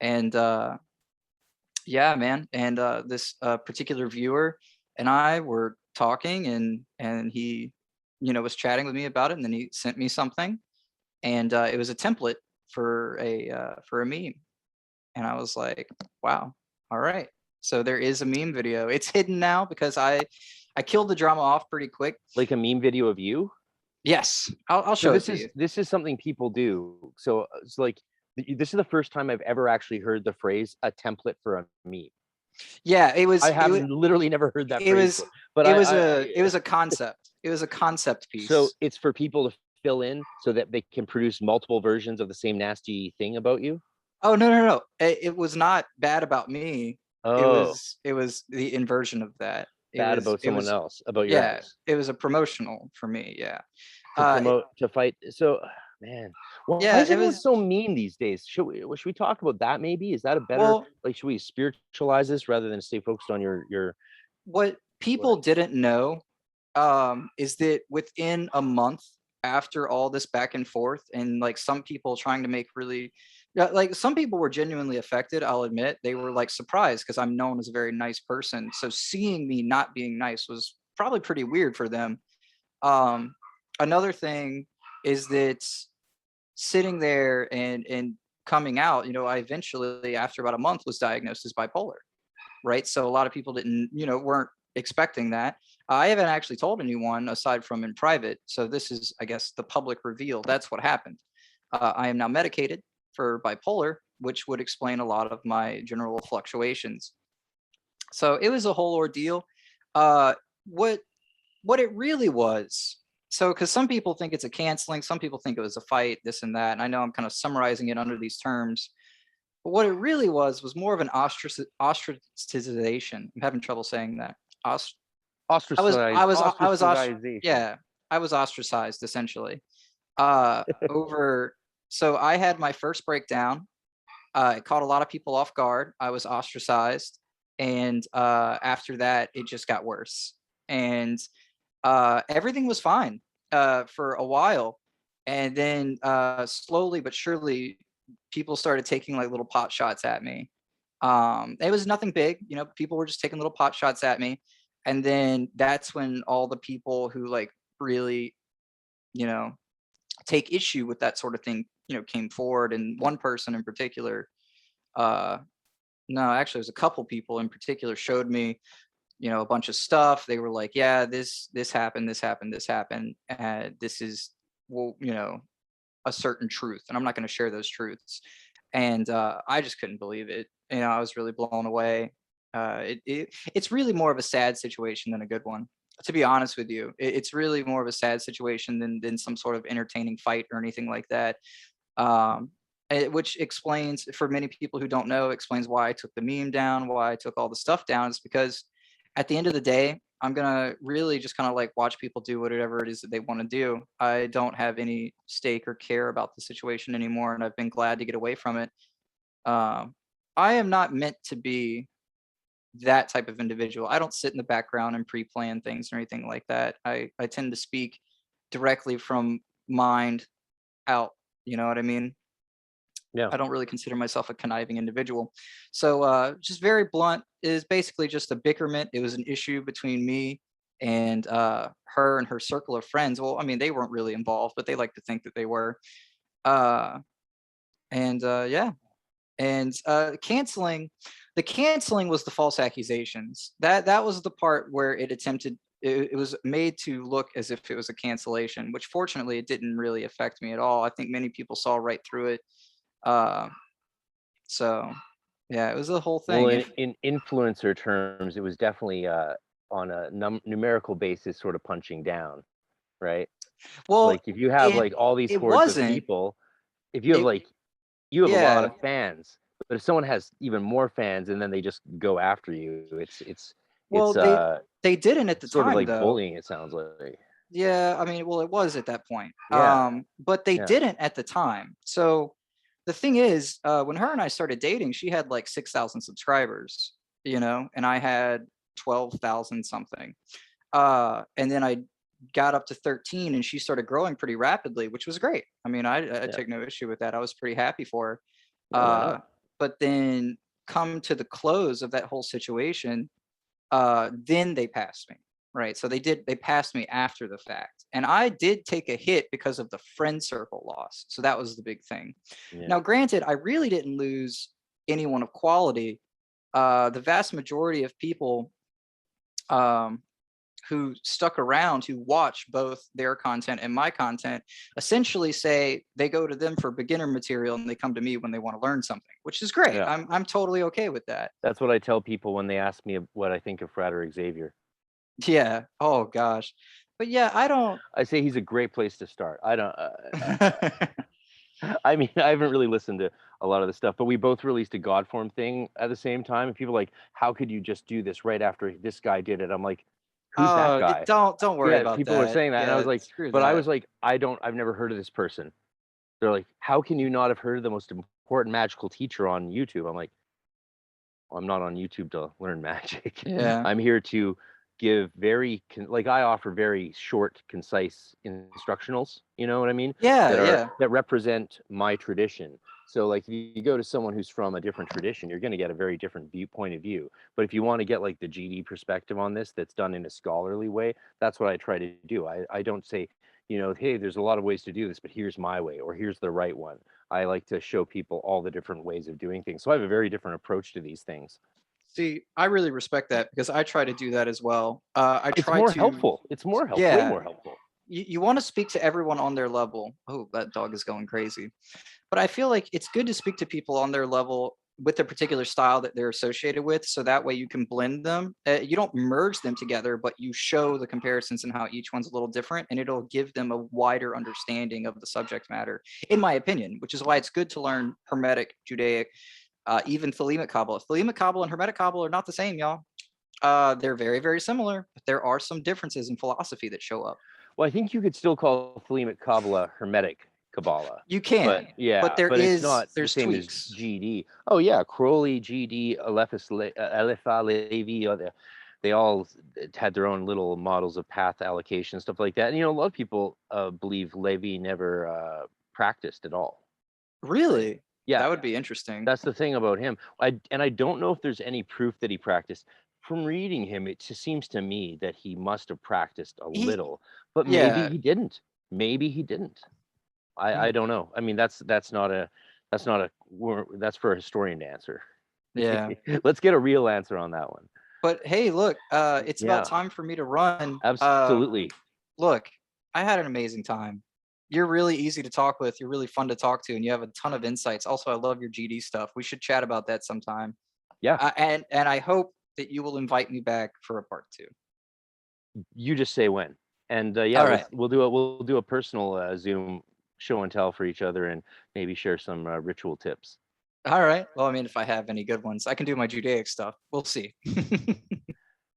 and yeah, man. And this particular viewer and I were talking, and he, was chatting with me about it, and then he sent me something, and it was a template for a meme, and I was like, wow, all right. So there is a meme video. It's hidden now because I killed the drama off pretty quick. Like a meme video of you? Yes, I'll show it to you. This is something people do. So it's like, this is the first time I've ever actually heard the phrase "a template for a meme." Yeah, I have literally never heard that phrase before, but it was a concept. It was a concept piece. So it's for people to fill in so that they can produce multiple versions of the same nasty thing about you. Oh, no. It was not bad about me. Oh, it was the inversion of that. Bad about someone else, about your ex. It was a promotional for me. Yeah. To fight. So, man, why is everyone so mean these days? Should we talk about that maybe? Is that a better, like, should we spiritualize this rather than stay focused on your what people didn't know is that within a month after all this back and forth, and like some people trying to make really, like some people were genuinely affected, I'll admit. They were like surprised because I'm known as a very nice person. So seeing me not being nice was probably pretty weird for them. Another thing is that sitting there and coming out, I eventually, after about a month, was diagnosed as bipolar, right? So a lot of people didn't, weren't expecting that. I haven't actually told anyone aside from in private. So this is, I guess, the public reveal. That's what happened. I am now medicated for bipolar, which would explain a lot of my general fluctuations. So it was a whole ordeal. What it really was, so because some people think it's a canceling, some people think it was a fight, this and that, and I know I'm kind of summarizing it under these terms, but what it really was more of an ostracization. I'm having trouble saying that. Yeah, I was ostracized essentially. So I had my first breakdown. It caught a lot of people off guard. I was ostracized, and after that, it just got worse. And everything was fine for a while, and then slowly but surely, people started taking like little pot shots at me. It was nothing big, people were just taking little pot shots at me. And then that's when all the people who like really, take issue with that sort of thing, came forward. And one person in particular, no, actually, there's a couple people in particular showed me, a bunch of stuff. They were like, yeah, this happened, this happened, this happened. And this is, well, a certain truth. And I'm not going to share those truths. And I just couldn't believe it. I was really blown away. It's really more of a sad situation than a good one, to be honest with you. It's really more of a sad situation than some sort of entertaining fight or anything like that. which explains, for many people who don't know, explains why I took the meme down, why I took all the stuff down. Is because at the end of the day, I'm gonna really just kind of like watch people do whatever it is that they want to do. I don't have any stake or care about the situation anymore, and I've been glad to get away from it. Um, I am not meant to be that type of individual. I don't sit in the background and pre-plan things or anything like that. I tend to speak directly from mind out. You know what I mean? Yeah. I don't really consider myself a conniving individual. So just very blunt, is basically just a bickerment. It was an issue between me and her and her circle of friends. Well, I mean, they weren't really involved, but they like to think that they were. Uh, and yeah, and canceling, the canceling was the false accusations. That was the part where it attempted. It was made to look as if it was a cancellation, which fortunately it didn't really affect me at all. I think many people saw right through it. Uh, so yeah, it was a whole Well, thing. in influencer terms, it was definitely on a numerical basis, sort of punching down, right? Well, Like if you have it like all these it hordes of wasn't. people, if you have It like you have a lot yeah. of fans, but if someone has even more fans and then they just go after you, Well, it's they didn't at the sort of time like though. bullying. It sounds like. Yeah, I mean, well, it was at that point. Yeah, But they yeah, didn't at the time. So the thing is, when her and I started dating, she had like 6,000 subscribers, you know, and I had 12,000 something. And then I got up to 13 and she started growing pretty rapidly, which was great. I mean, I yeah. took no issue with that. I was pretty happy for her. Yeah, why not? But then come to the close of that whole situation, then they passed me. Right. So they passed me after the fact. And I did take a hit because of the friend circle loss. So that was the big thing. Yeah, Now, granted, I really didn't lose anyone of quality. The vast majority of people um, who stuck around, who watch both their content and my content, essentially say they go to them for beginner material and they come to me when they want to learn something, which is great. yeah. I'm totally okay with that. That's what I tell people when they ask me what I think of Frater Xavier. Yeah. Oh gosh. But yeah, I don't. I say he's a great place to start. I don't. I mean, I haven't really listened to a lot of the stuff, but we both released a Godform thing at the same time, and people are like, "How could you just do this right after this guy did it?" I'm like, "Who's that guy?" Don't worry Yeah, about people were that. saying that, and I was Yeah, like, screw but I was that. like, I've never heard of this person. They're like, "How can you not have heard of the most important magical teacher on YouTube?" I'm like, well, I'm not on YouTube to learn magic. Yeah. I'm here to give like I offer very short, concise instructionals. You know what I mean? Yeah, yeah. That represent my tradition. So like if you go to someone who's from a different tradition, you're going to get a very different point of view. But if you want to get like the GD perspective on this, that's done in a scholarly way, that's what I try to do. I don't say, hey, there's a lot of ways to do this, but here's my way, or here's the right one. I like to show people all the different ways of doing things. So I have a very different approach to these things. See, I really respect that because I try to do that as well. I It's try more to, helpful. It's more help, way yeah, more helpful. you want to speak to everyone on their level. Oh, that dog is going crazy. But I feel like it's good to speak to people on their level with the particular style that they're associated with. So that way you can blend them. You don't merge them together, but you show the comparisons and how each one's a little different. And it'll give them a wider understanding of the subject matter, in my opinion, which is why it's good to learn Hermetic, Judaic, even Thelemic Kabbalah. Thelemic Kabbalah and Hermetic Kabbalah are not the same, y'all. They're very, very similar, but there are some differences in philosophy that show up. Well, I think you could still call Thelemic Kabbalah Hermetic Kabbalah. You But can, but yeah, but it's not the there's same as tweaks. GD. Oh yeah, Crowley, GD, Alepha, Levi, they all had their own little models of path allocation, stuff like that. And a lot of people believe Levi never practiced at all. Really? Yeah, That would be interesting. that's the thing about him. I don't know if there's any proof that he practiced. From reading him, it just seems to me that he must have practiced a He, little, but maybe yeah, he didn't. Maybe he didn't. hmm, I don't know. I mean, that's for a historian to answer. yeah. Let's get a real answer on that one. But hey, look, it's about Yeah, time for me to run. absolutely. Look, I had an amazing time. You're really easy to talk with. You're really fun to talk to, and you have a ton of insights. Also, I love your GD stuff. We should chat about that sometime. Yeah, And I hope that you will invite me back for a part two. you just say when. And yeah, All right. we'll do a personal Zoom show and tell for each other and maybe share some ritual tips. All right. Well, I mean, if I have any good ones, I can do my Judaic stuff. We'll see.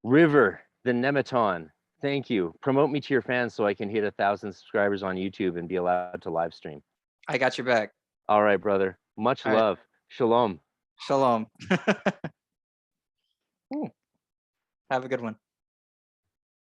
River, the Nemeton, thank you. Promote me to your fans so I can hit 1,000 subscribers on YouTube and be allowed to live stream. I got your back. All right, brother. Much All right. love. Shalom. Shalom. Ooh. Have a good one.